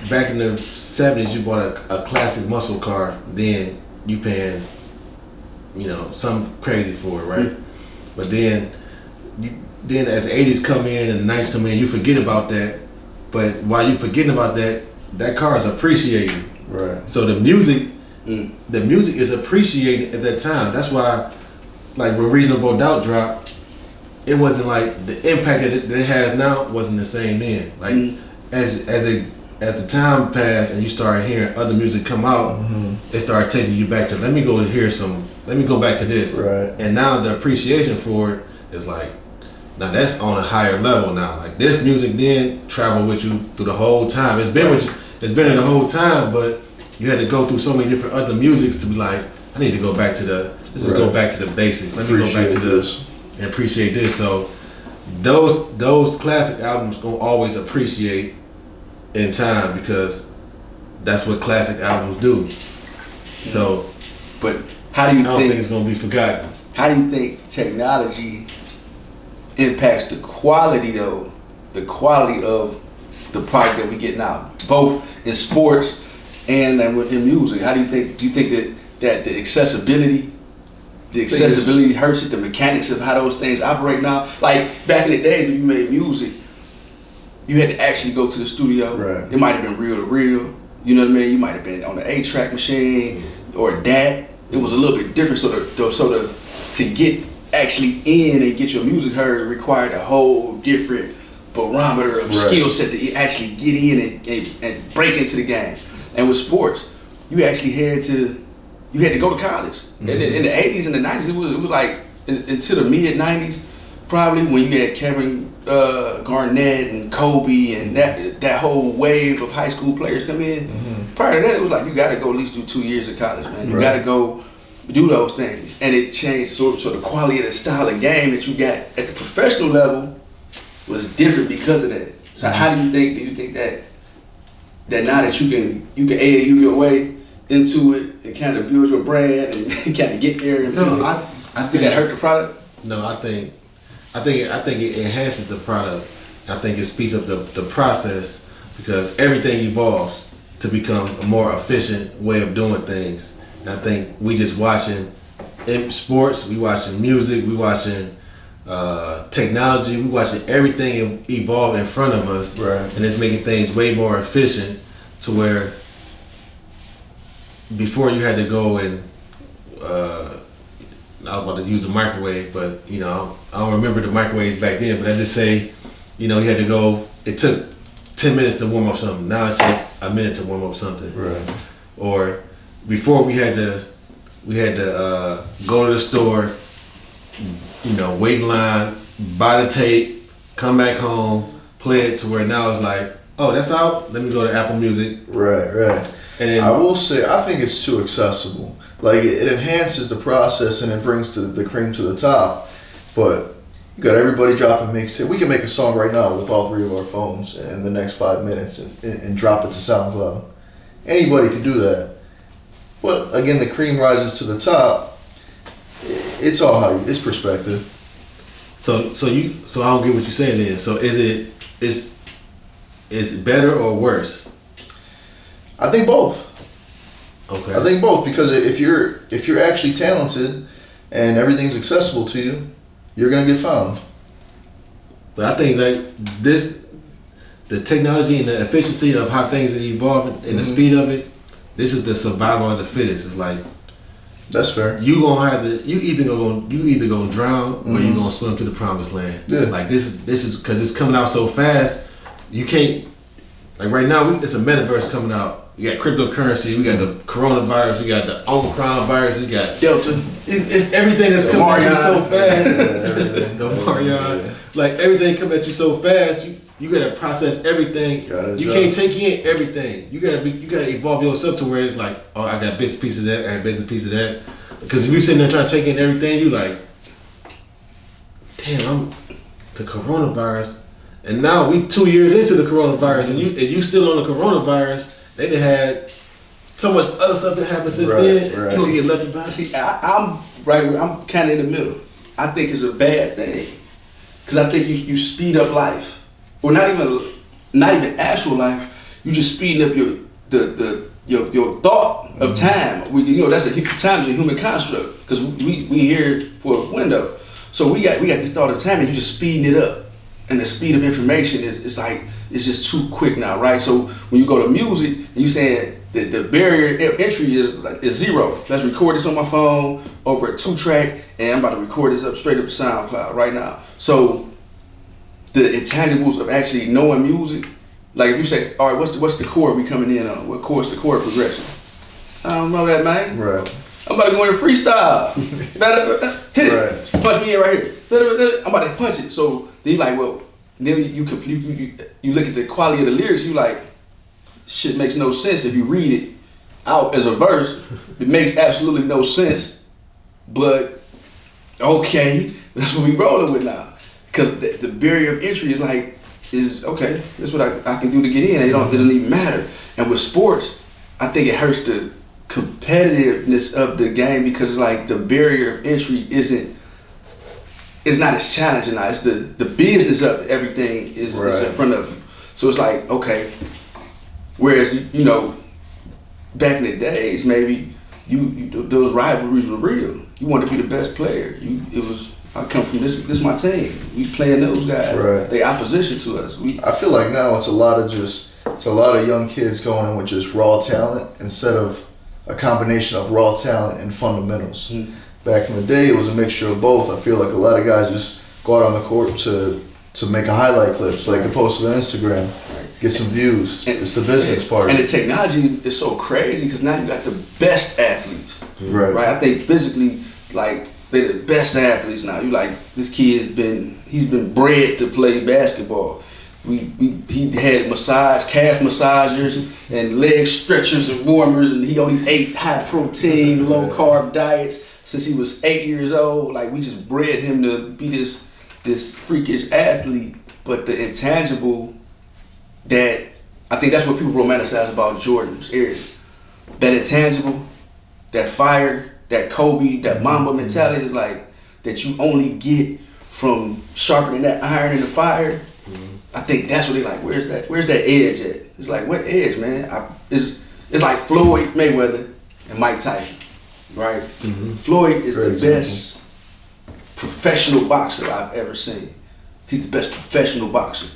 back in the 70s, you bought a classic muscle car, then you paying, you know, something crazy for it, right? But then as the 80s come in and the 90s come in, you forget about that. But while you forgetting about that, that car is appreciating. Right. So the music is appreciated at that time. That's why, like, when Reasonable Doubt dropped, it wasn't like the impact that it has now wasn't the same then. Like, as as the time passed and you started hearing other music come out, it started taking you back to let me go back to this. Right. And now the appreciation for it is like, now that's on a higher level now. Like this music then traveled with you through the whole time. It's been with you, it's been there the whole time, but you had to go through so many different other musics to be like, I need to go back to let's just go back to the basics. Let me go back to this and appreciate this. So those classic albums gonna always appreciate in time because that's what classic albums do. So, but how do you I don't think it's gonna be forgotten. How do you think technology impacts the quality though? The quality of the product that we get now, both in sports and in music. How do you think? Do you think that the accessibility hurts it? The mechanics of how those things operate now. Like back in the days, when you made music, you had to actually go to the studio. Right. It might have been reel to reel. You know what I mean? You might have been on the 8-track machine or a DAT. It was a little bit different. So to get actually in and get your music heard required a whole different barometer of skill set to actually get in and break into the game. And with sports, you actually had to go to college. In the 80s and the 90s, it was like into the mid 90s, probably, when you had Kevin Garnett and Kobe and that whole wave of high school players come in. Prior to that, it was like you got to go at least do 2 years of college, man. You got to go do those things, and it changed. So the quality of the style of game that you got at the professional level was different because of that. So how do you think that now that you can AAU your way into it and kind of build your brand and kind of get there? And I think that hurt the product. No, I think it enhances the product. I think it speeds up the process because everything evolves to become a more efficient way of doing things. And I think we just watching in sports, we watching music, we watching technology, we watching everything evolve in front of us, and it's making things way more efficient to where before you had to go and I was about to use a microwave, but I don't remember the microwaves back then, but I just say, you had to go, it took 10 minutes to warm up something. Now it takes a minute to warm up something. Right. Or before we had to go to the store, wait in line, buy the tape, come back home, play it, to where now it's like, oh, that's out, let me go to Apple Music. Right. And then, I will say, I think it's too accessible. Like, it enhances the process and it brings the cream to the top. But you got everybody dropping mixtape. We can make a song right now with all three of our phones in the next 5 minutes and drop it to SoundCloud. Anybody can do that. But again, the cream rises to the top. It's all it's perspective. So I don't get what you're saying then. So is it better or worse? I think both. Okay. I think both, because if you're actually talented and everything's accessible to you, you're gonna get found. But I think like the technology and the efficiency of how things are evolving and the speed of it, this is the survival of the fittest. It's like, that's fair. You either gonna drown or you gonna swim to the promised land. Yeah. Like this is because it's coming out so fast. You can't, like right now it's a metaverse coming out. We got cryptocurrency, we got the coronavirus, we got the Omicron virus, we got Delta. It's everything that's coming at you so fast. The Marion, like everything coming at you so fast. You gotta process everything. You can't take in everything. You gotta evolve yourself to where it's like, oh, I got bits and pieces of that, I got bits and pieces of that. Because if you sitting there trying to take in everything, you like, damn, I'm the coronavirus, and now we 2 years into the coronavirus, and you still on the coronavirus. They done had so much other stuff that happened since then. Right. You gonna get left behind. See, I'm kind of in the middle. I think it's a bad thing because I think you speed up life. Or not even actual life. You just speeding up your thought of time. That's time's a human construct because we here for a window. So we got this thought of time, and you just speeding it up. And the speed of information is it's just too quick now, right? So when you go to music, and you saying that the barrier of entry is zero. Let's record this on my phone over a 2-track, and I'm about to record this up straight up to SoundCloud right now. So the intangibles of actually knowing music, Like if you say, all right, what's the chord we coming in on? What chord's the chord progression? I don't know that, man. Right. I'm about to go into freestyle. Hit it. Right. Punch me in right here. I'm about to punch it. So then you like, well, then you look at the quality of the lyrics. You like, shit makes no sense if you read it out as a verse. It makes absolutely no sense. But okay, that's what we rolling with now. Because the barrier of entry is okay. That's what I can do to get in. It doesn't even matter. And with sports, I think it hurts the competitiveness of the game because it's like the barrier of entry it's not as challenging now. It's the business of everything is in front of you. So it's like, okay. Whereas, you know, back in the days, maybe those rivalries were real. You wanted to be the best player. I come from this is my team. We playing those guys. Right. They opposition to us. I feel like now it's a lot of young kids going in with just raw talent instead of a combination of raw talent and fundamentals. Mm-hmm. Back in the day, it was a mixture of both. I feel like a lot of guys just go out on the court to make a highlight clip so they can post it on Instagram, get some views. It's the business part. And the technology is so crazy because now you got the best athletes. Right. I think physically, like, they're the best athletes now. You like, this kid he's been bred to play basketball. He had calf massagers and leg stretchers and warmers, and he only ate high protein, low carb diets since he was 8 years old. Like, we just bred him to be this freakish athlete. But the intangible that I think that's what people romanticize about Jordan's era. That intangible, that fire, that Kobe, that Mamba mentality is like that you only get from sharpening that iron in the fire. I think that's what they like. Where's that edge at? It's like, what edge, man? It's like Floyd Mayweather and Mike Tyson, right? Mm-hmm. Floyd is the best professional boxer I've ever seen. He's the best professional boxer,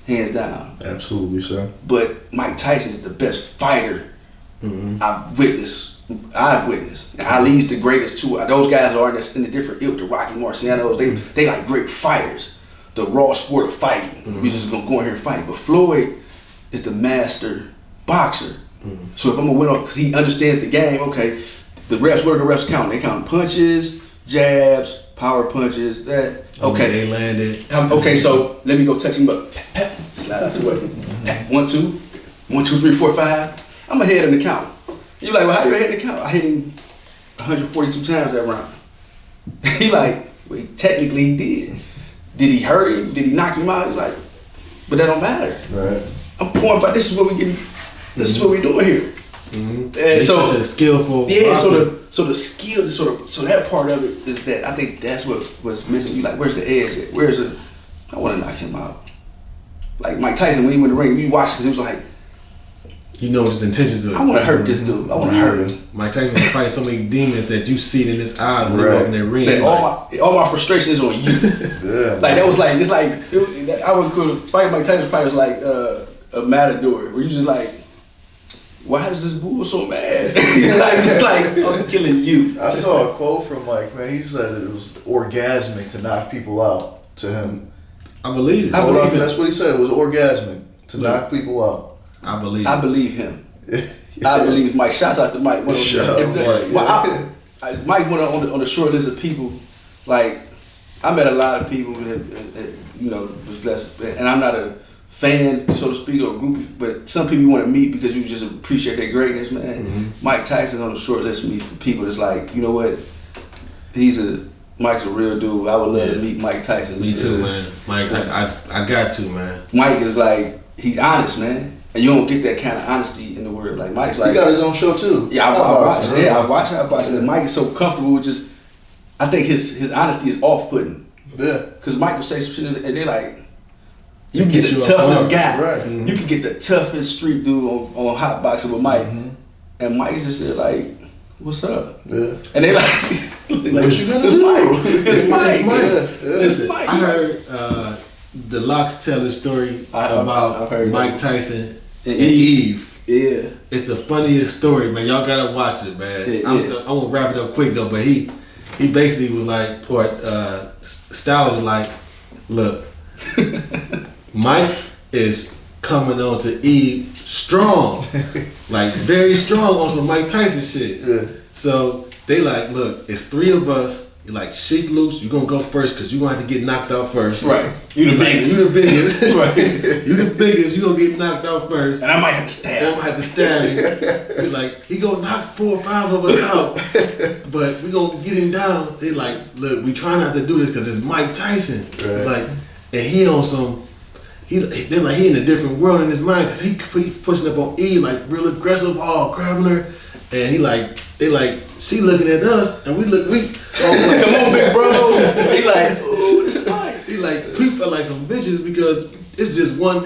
hands down. Absolutely, sir. But Mike Tyson is the best fighter I've witnessed. Ali's the greatest too. Those guys are in a different ilk. The Rocky Marcianos, they like great fighters. The raw sport of fighting. We just gonna go in here and fight. But Floyd is the master boxer. So if I'm gonna win on, because he understands the game. Okay, the refs. What are the refs counting? They count punches, jabs, power punches. That okay. They landed. Okay, so let me go touch him up. Slide out the way. 1, 2, 1, 2, 3, 4, 5. I'm ahead in the count. You like, well, how you ahead in the count? I hit him 142 times that round. He like, well, technically he did. Did he hurt him? Did he knock him out? He's like, but that don't matter. Right. I'm going by this is what we getting. This is what we doing here. Mm-hmm. And so such a skillful. Yeah. boxer. So the skill, so that part of it is that I think that's what was missing. You like, where's the edge at? Where's the? I want to knock him out. Like Mike Tyson when he went in the ring, we watched because he was like, you know what his intentions are. I want to hurt this dude. I want to hurt him. Mike Tyson was fighting so many demons that you see it in his eyes when they walk in that ring. That all my frustration is on you. Yeah. Like that was like I would could fight Mike Tyson fight was like a matador where you just like, why is this bull so mad? Like it's like I'm killing you. I saw a quote from Mike, man. He said it was orgasmic to knock people out to him. I believe it. That's what he said. It was orgasmic to knock people out. I believe him. I believe Mike. Shouts out to Mike. Mike went on the short list of people. Like I met a lot of people that was blessed, and I'm not a fan, so to speak, or a groupie, but some people you want to meet because you just appreciate their greatness, man. Mm-hmm. Mike Tyson's on the short list of me for people that's like, you know what, Mike's a real dude. I would love to meet Mike Tyson. Me too, man. Mike, I got to, man. Mike is like, he's honest, man. And you don't get that kind of honesty in the world. Like Mike's like, he got his own show too. Yeah, I watch it. And Mike is so comfortable with just, I think his honesty is off-putting. Yeah. Because Mike will say some shit and they're like, you can get the toughest guy. Right. Mm-hmm. You can get the toughest street dude on hot boxing with Mike. Mm-hmm. And Mike's just there like, what's up? Yeah. And they like what you gonna it's do? Mike. It's Mike. Listen, I heard the Locks tell a story about Mike Tyson and Eve. Yeah. It's the funniest story, man. Y'all gotta watch it, man. Yeah, I'm gonna wrap it up quick though, but he basically was like, or Styles was like, look, Mike is coming on to E strong, like very strong on some Mike Tyson shit. Yeah. So they like, look, it's 3 of us. You're like, shake loose. You're gonna go first because you're gonna have to get knocked out first. Right. You the biggest. You the biggest. Right. You the biggest. You gonna get knocked out first. And I might have to stab. I'm gonna have to stab you. You're like, he gonna knock 4 or 5 of us out, but we gonna get him down. They like, look, we try not to do this because it's Mike Tyson. Right. Like, and he on some. They're like he in a different world in his mind because he pushing up on E like real aggressive, grabbing her, and they like she looking at us and we Come on, big bros. He like, ooh, this is Mike. he like we felt like some bitches because it's just one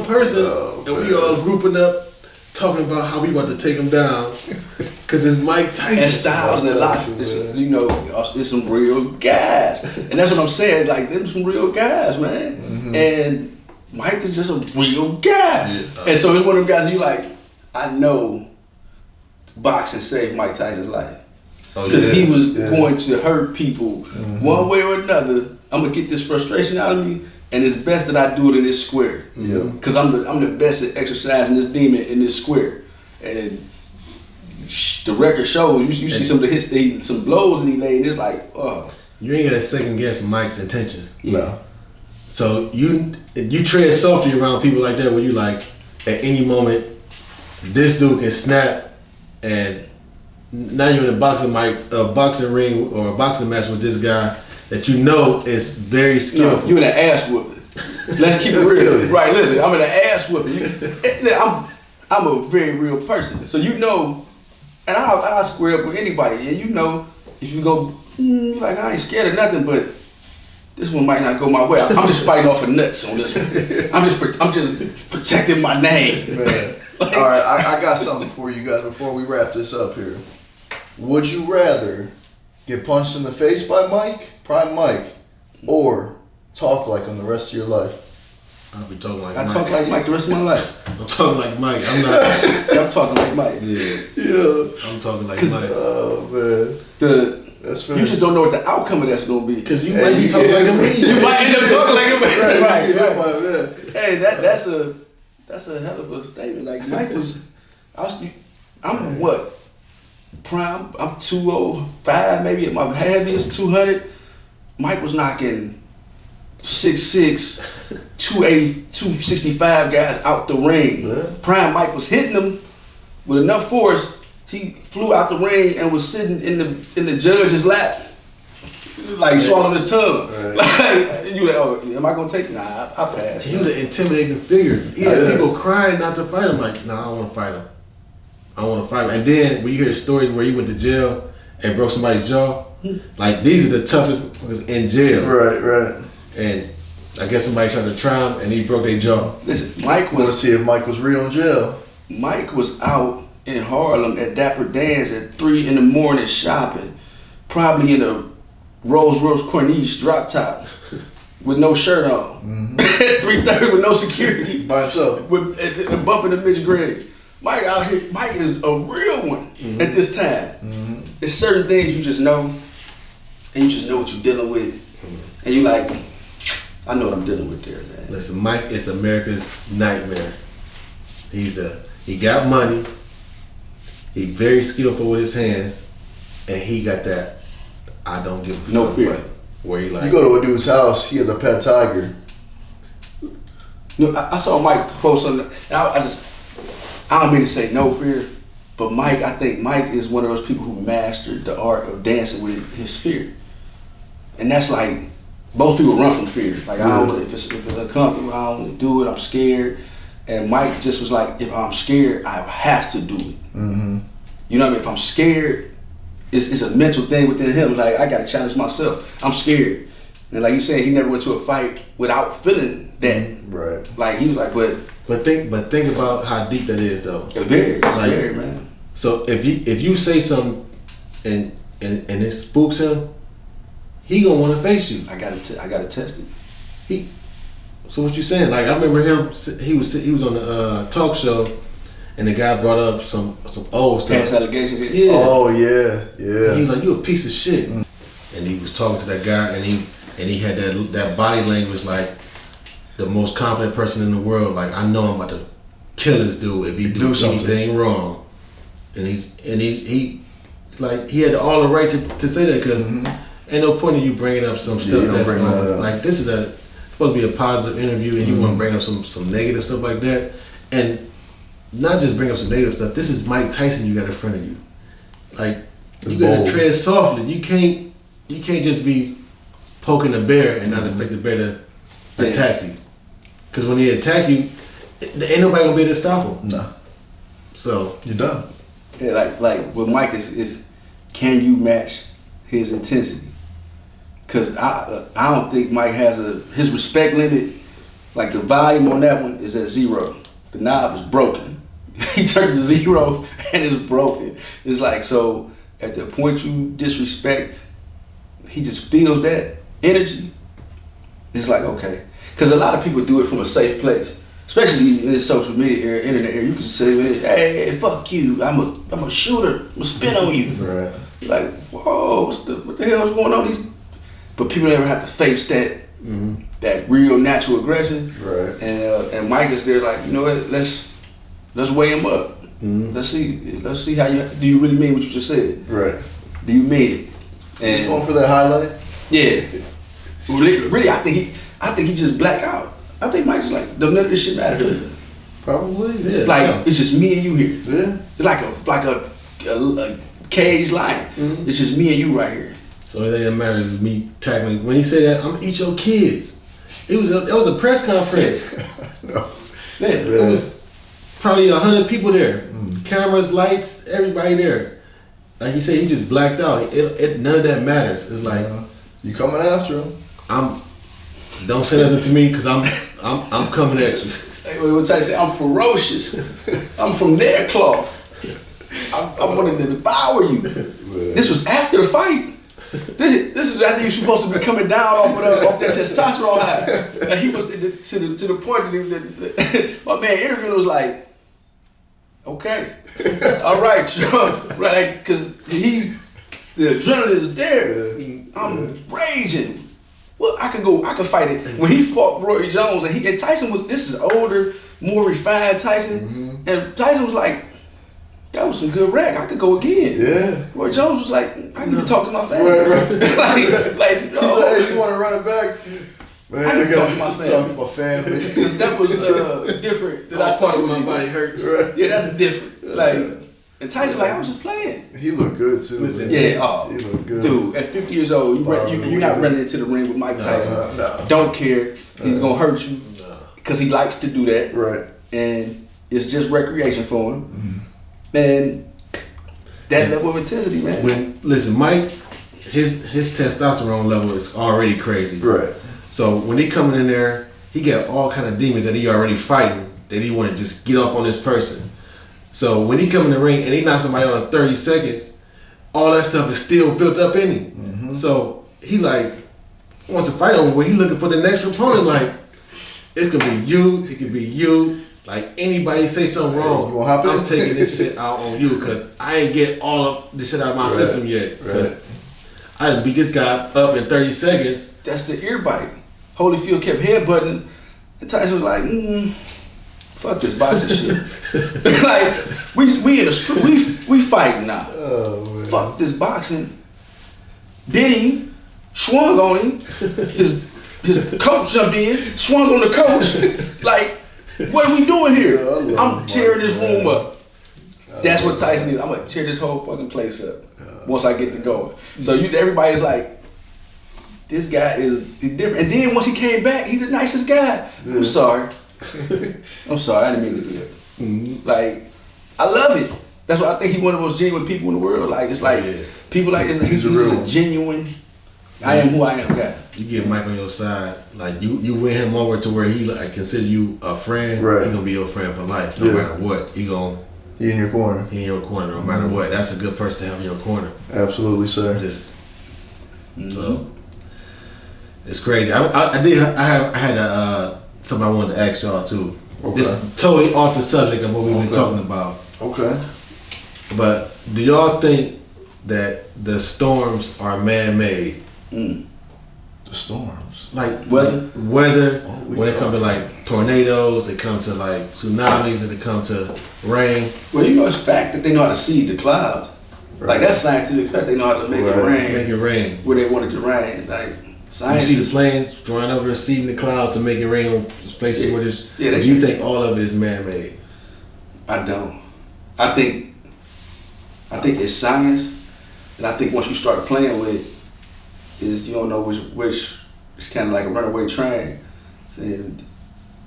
person, and we all grouping up talking about how we about to take him down because it's Mike Tyson. And Styles and a lot, it's some real guys, and that's what I'm saying. Like them some real guys, man. Mm-hmm. And Mike is just a real guy, and so it's one of them guys. You like, I know, boxing saved Mike Tyson's life because he was going to hurt people one way or another. I'm gonna get this frustration out of me, and it's best that I do it in this square. Because I'm the best at exercising this demon in this square, and the record shows. You see some of the hits, some blows that he laid. And it's like, oh, you ain't gotta second guess Mike's intentions. No. So you tread softly around people like that where you like at any moment this dude can snap and now you're in a boxing ring or a boxing match with this guy that you know is very skillful. No, you in an ass whooping. Let's keep it real. Right, listen, I'm in an ass whooping. I'm a very real person. So you know, and I'll square up with anybody. And you know, if you go, you're like, I ain't scared of nothing, but this one might not go my way. I'm just fighting off of nuts on this one. I'm just protecting my name. Man. All right, I got something for you guys before we wrap this up here. Would you rather get punched in the face by Prime Mike, or talk like him the rest of your life? I'll be talking like I Mike. talk like Mike the rest of my life. I'm talking like Mike. I'm not. I'm talking like Mike. Yeah. I'm talking like Mike. Oh man. That's fair. You just don't know what the outcome of that's gonna be. Because you might be talking like him. You might end up talking like him. Right. Hey, that's a hell of a statement. Like Mike was, I'm what? Prime, I'm 205, maybe at my heaviest 200. Mike was knocking 6'6", 280, 265 guys out the ring. Yeah. Prime Mike was hitting them with enough force. He flew out the ring and was sitting in the judge's lap, like swallowing his tongue. Right. Like you like, oh, am I gonna take? Nah, I pass. He was an intimidating figure. He had people crying not to fight him. Like, nah, I don't want to fight him. I want to fight him. And then when you hear the stories where he went to jail and broke somebody's jaw, like these are the toughest motherfuckers in jail. Right. And I guess somebody tried to try him and he broke their jaw. Listen, Mike Want to was see if Mike was real in jail? Mike was out in Harlem at Dapper Dan's at 3 in the morning shopping, probably in a Rolls Royce Corniche drop top with no shirt on, at 3:30 with no security, By himself. with bumping the Mitch Gregg. Mike out here, Mike is a real one at this time. There's certain things you just know, and you just know what you're dealing with, and you like, I know what I'm dealing with there, man. Listen, Mike is America's nightmare. He got money. He very skillful with his hands, and he got that. I don't give a No fuck fear. about it. Where he like You go to a dude's house, he has a pet tiger. You know, I saw Mike post something, and I don't mean to say no fear, but I think Mike is one of those people who mastered the art of dancing with his fear. And that's like, most people run from fear. Like, I don't, if it's uncomfortable, I don't want to do it, I'm scared. And Mike just was like, if I'm scared, I have to do it. You know what I mean? If I'm scared, it's a mental thing within him. Like, I got to challenge myself. I'm scared. And like you said, he never went to a fight without feeling that. Right. Like, he was like, But think about how deep that is, though. very, man. So if you say something and it spooks him, he gonna want to face you. I gotta test it. So what you saying? Like, I remember him. He was on the talk show, and the guy brought up some old stuff. Past allegations. Yeah. Oh yeah. And he was like, "You a piece of shit." And he was talking to that guy, and he had that body language like, the most confident person in the world. Like, I know I'm about to kill this dude if he do anything wrong. And he like, he had all the right to say that, because ain't no point in you bringing up some stuff that's like, this is supposed to be a positive interview, and you want to bring up some negative stuff like that. And not just bring up some negative stuff. This is Mike Tyson you got in front of you. Like, you gotta tread softly. You can't just be poking the bear and not expect the bear to attack you. Because when he attack you, ain't nobody gonna be able to stop him. No. So you're done. Yeah, like with Mike is can you match his intensity? Because I don't think Mike has his respect limit. Like, the volume on that one is at 0. The knob is broken. He turned to 0 and it's broken. It's like, so at the point you disrespect, he just feels that energy. It's like, okay. Because a lot of people do it from a safe place, especially in this social media era, internet era. You can say, hey, fuck you. I'm a shooter. I'm gonna spin on you. Right. You're like, whoa, what the hell is going on? But people never have to face that that real natural aggression. Right. And Mike is there like, you know what? Let's weigh him up. Let's see how do you really mean what you just said? Right. Do you mean it? And you going for that highlight? Yeah. Really, I think he just black out. I think Mike just like, none of this shit matter to him. Probably. Yeah. Like, it's just me and you here. Yeah. It's like a caged lion. It's just me and you right here. So the only thing that matters is me tackling. When he said that, I'm gonna eat your kids. It was a press conference. No. Yeah. It was probably 100 people there. Cameras, lights, everybody there. Like he said, he just blacked out. None of that matters. It's like, you coming after him. Don't say nothing to me, because I'm coming at you. Hey, what I say? I'm ferocious. I'm from their cloth. I'm going to devour you. This was after the fight. This is after you're supposed to be coming down off that testosterone high. And he was to the point that my man interviewed was like, okay, all right, sure, right, because the adrenaline is there. I'm raging. Well, I could fight it. When he fought Roy Jones, and Tyson this is older, more refined Tyson, and Tyson was like, that was some good rag. I could go again. Yeah. Roy Jones was like, I need to talk to my family. Right. like, he said, hey, you want to run it back? Man, I need to talk to my family. Talk to my family. Because that was different. All parts of my body hurt. Right. Yeah, that's different. Like, and Tyson like, I was just playing. He looked good too. Listen, he looked good. Dude, at 50 years old, you're not running into the ring with Mike Tyson. No. Don't care. He's gonna hurt you because he likes to do that. Right. And it's just recreation for him. And that level of intensity, man. Listen, Mike, his testosterone level is already crazy. Right. So when he coming in there, he got all kind of demons that he already fighting, that he want to just get off on this person. So when he come in the ring and he knocks somebody on in 30 seconds, all that stuff is still built up in him. So he like wants to fight over where he looking for the next opponent. Like, it's gonna be you, it could be you. Like, anybody say something wrong, I'm taking this shit out on you, because I ain't get all of this shit out of my system yet. Because I done beat this guy up in 30 seconds. That's the ear bite. Holyfield kept headbutting, and Tyson was like, fuck this boxing shit. Like, we in the street, we fighting now. Oh, man. Fuck this boxing. Bit him, swung on him. His coach jumped in, swung on the coach. Like, what are we doing here? I'm tearing this room up. That's what Tyson is. I'm gonna tear this whole fucking place up once I get to going. So everybody's like, this guy is different. And then once he came back, he's the nicest guy. Yeah. I'm sorry. I didn't mean to do that. Like, I love it. That's why I think he's one of the most genuine people in the world. Like, it's like people like this. He's just a genuine. I am who I am guy. You get Mike on your side, like you win him over to where he like consider you a friend. Right. He gonna be your friend for life, no matter what. He in your corner. He in your corner, no matter what. That's a good person to have in your corner. Absolutely, sir. So it's crazy. I had something I wanted to ask y'all too. Okay. This totally off the subject of what we've been talking about. Okay. But do y'all think that the storms are man-made? The storms. Like Weather? When it comes to like tornadoes, it comes to like tsunamis, and it comes to rain. Well, you know, it's fact that they know how to seed the clouds. Like that's scientific fact. They know how to make it rain. Make it rain where they want it to rain. Like you science. see the planes flying over and seeding the clouds to make it rain on places where there's. Yeah, do you think all of it is man-made? I don't. I think it's science, and I think once you start playing with it, is you don't know which it's kind of like a runaway train, and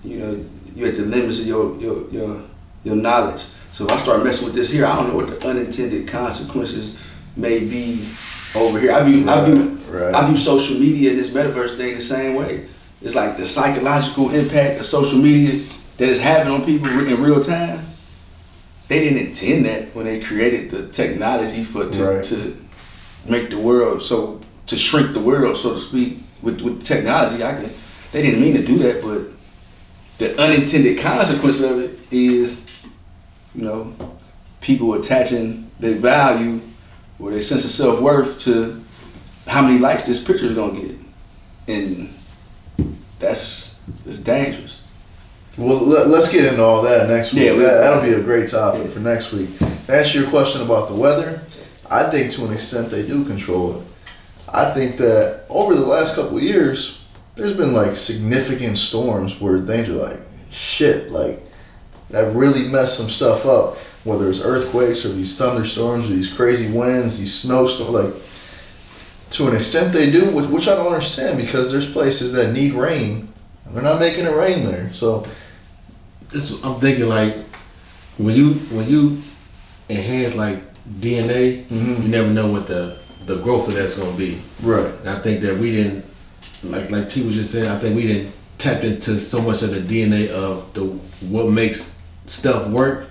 you know you're at the limits of your knowledge. So if I start messing with this here, I don't know what the unintended consequences may be over here. I view social media and this metaverse thing the same way. It's like the psychological impact of social media that it's having on people in real time. They didn't intend that when they created the technology to make the world to shrink the world, so to speak, with technology. They didn't mean to do that, but the unintended consequence of it is, you know, people attaching their value or their sense of self-worth to how many likes this picture is gonna get, and it's dangerous. Well, let's get into all that next week. Yeah, that'll be a great topic for next week. To answer your question about the weather, I think to an extent they do control it. I think that over the last couple of years, there's been like significant storms where things are like, shit, like that really messed some stuff up. Whether it's earthquakes or these thunderstorms or these crazy winds, these snowstorms, like to an extent they do, which I don't understand because there's places that need rain and they're not making it rain there. So I'm thinking like when you enhance like DNA, you never know what the growth of that's gonna be. Right. And I think that we didn't like T was just saying. I think we didn't tap into so much of the DNA of what makes stuff work,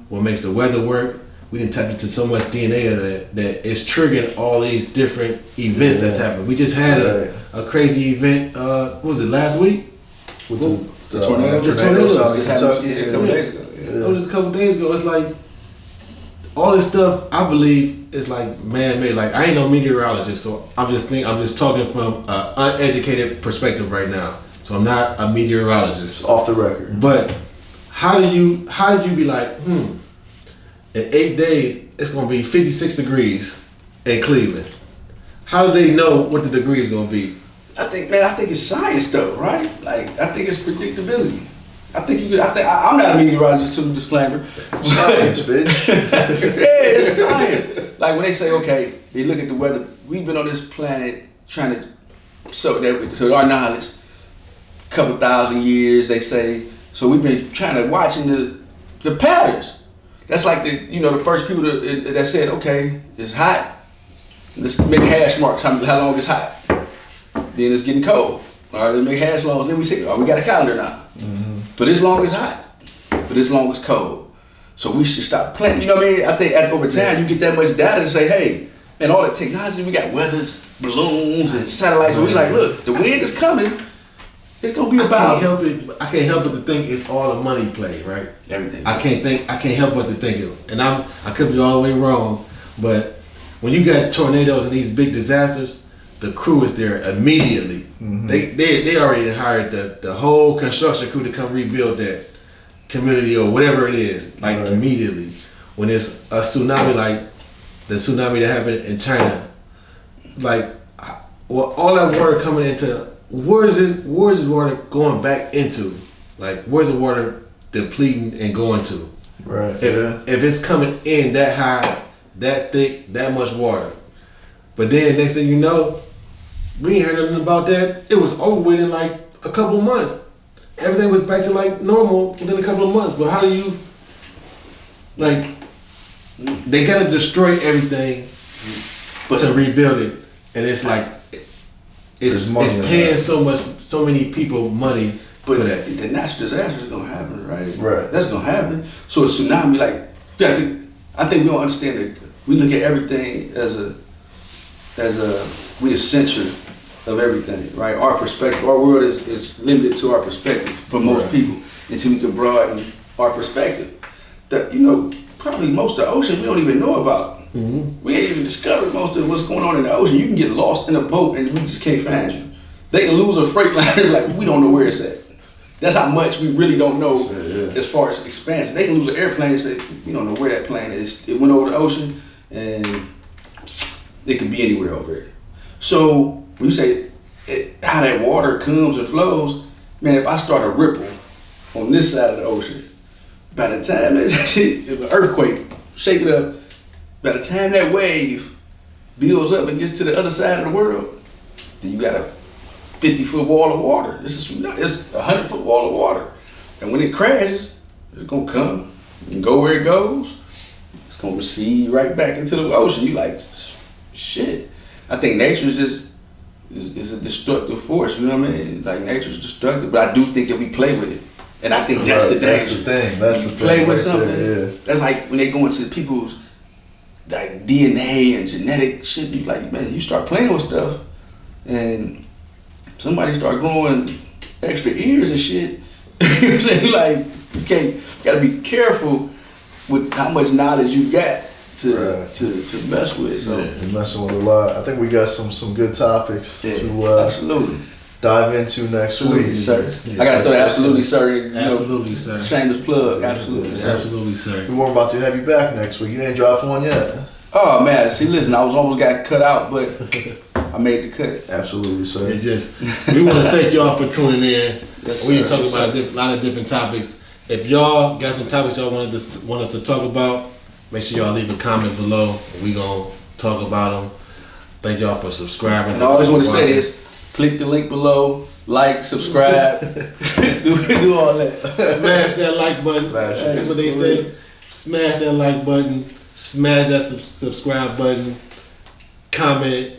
what makes the weather work. We didn't tap into so much DNA of that it's triggering all these different events that's happening. We just had a crazy event. What was it last week? With The tornadoes out in just happened Kentucky. a couple days ago. It was just a couple days ago. It's like all this stuff. I believe is like man-made. Like I ain't no meteorologist, so I'm just talking from an uneducated perspective right now. So I'm not a meteorologist. Off the record. But how did you be like, in 8 days it's gonna be 56 degrees in Cleveland? How do they know what the degree is gonna be? I think it's science though, right? Like I think it's predictability. I'm not a meteorologist, to disclaimer. Science, bitch. Yeah, it's science. Like when they say, okay, they look at the weather. We've been on this planet trying to, so our knowledge, couple thousand years, they say. So we've been trying to watching the patterns. That's like the first people that said, okay, it's hot. Let's make hash marks how long it's hot. Then it's getting cold. All right, let's make hash marks. Then we say, we got a calendar now. For this long it's hot. For this long it's cold. So we should stop playing. You know what I mean? I think over time you get that much data to say, hey, and all the technology, we got weathers, balloons, and satellites. We like, look, the wind is coming. It's gonna be about. I can't help but to think it's all a money play, right? Everything. I can't help but to think it. And I could be all the way wrong, but when you got tornadoes and these big disasters, the crew is there immediately. They already hired the whole construction crew to come rebuild that community or whatever it is, like immediately. When it's a tsunami like the tsunami that happened in China, like all that water coming into, where's this water going back into? Like where's the water depleting and going to? Right. If it's coming in that high, that thick, that much water. But then next thing you know, we ain't heard nothing about that. It was over with in like a couple of months. Everything was back to like normal within a couple of months. But how do you, like, they gotta destroy everything to rebuild it. And it's like, it's paying so many people money for that. The natural disaster is gonna happen, right? Right. That's gonna happen. So a tsunami, like, I think we don't understand that we look at everything as we the center of everything, right? Our perspective, our world is limited to our perspective for most people until we can broaden our perspective. That probably most of the ocean we don't even know about. We ain't even discovered most of what's going on in the ocean. You can get lost in a boat and we just can't find you. They can lose a freight liner, like, we don't know where it's at. That's how much we really don't know as far as expansion. They can lose an airplane and say, we don't know where that plane is. It went over the ocean, and it could be anywhere over there. So when you say how that water comes and flows, man, if I start a ripple on this side of the ocean, by the time if an earthquake, shake it up, by the time that wave builds up and gets to the other side of the world, then you got a 50-foot wall of water. It's a 100-foot wall of water. And when it crashes, it's gonna come and go where it goes. It's gonna recede right back into the ocean. You like, shit. I think nature is a destructive force, you know what I mean? Like, nature's destructive, but I do think that we play with it. And I think that's the danger. That's the thing. That's the thing. Play with right something. there, yeah. That's like when they go into people's like DNA and genetic shit. You like, man, you start playing with stuff, and somebody start growing extra ears and shit. You know what I'm saying? Like, you gotta be careful with how much knowledge you got to mess with. So You're messing with a lot. I think we got some good topics to absolutely dive into next week. Sir. Yes, I gotta throw that absolutely, sir. You know, Absolutely, sir. shameless plug. Absolutely, Absolutely, sir. We weren't about to have you back next week. You ain't dropped one yet. Oh man, see, listen, I was almost got cut out, but I made the cut. Absolutely, sir. It just, we want to thank y'all for tuning in. Yes, We sir. talk Yes, about sir. a lot of different topics. If y'all got some topics y'all want us to talk about, make sure y'all leave a comment below. We gonna talk about them. Thank y'all for subscribing. And I always want to say this: click the link below, like, subscribe, do all that. Smash that like button. Smash it. That's what they say. Smash that like button. Smash that subscribe button. Comment.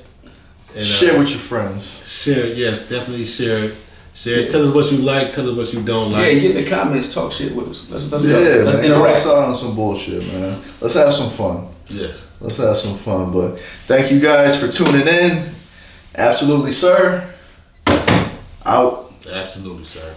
And, Share with your friends. Share. Yes, definitely share. Share. Yeah. Tell us what you like. Tell us what you don't like. Yeah, get in the comments, talk shit with us. Let's Yeah, go. Let's man. Call interact. us out on some bullshit, man. Let's have some fun. Yes. Let's have some fun. But thank you guys for tuning in. Absolutely, sir. Out. Absolutely, sir.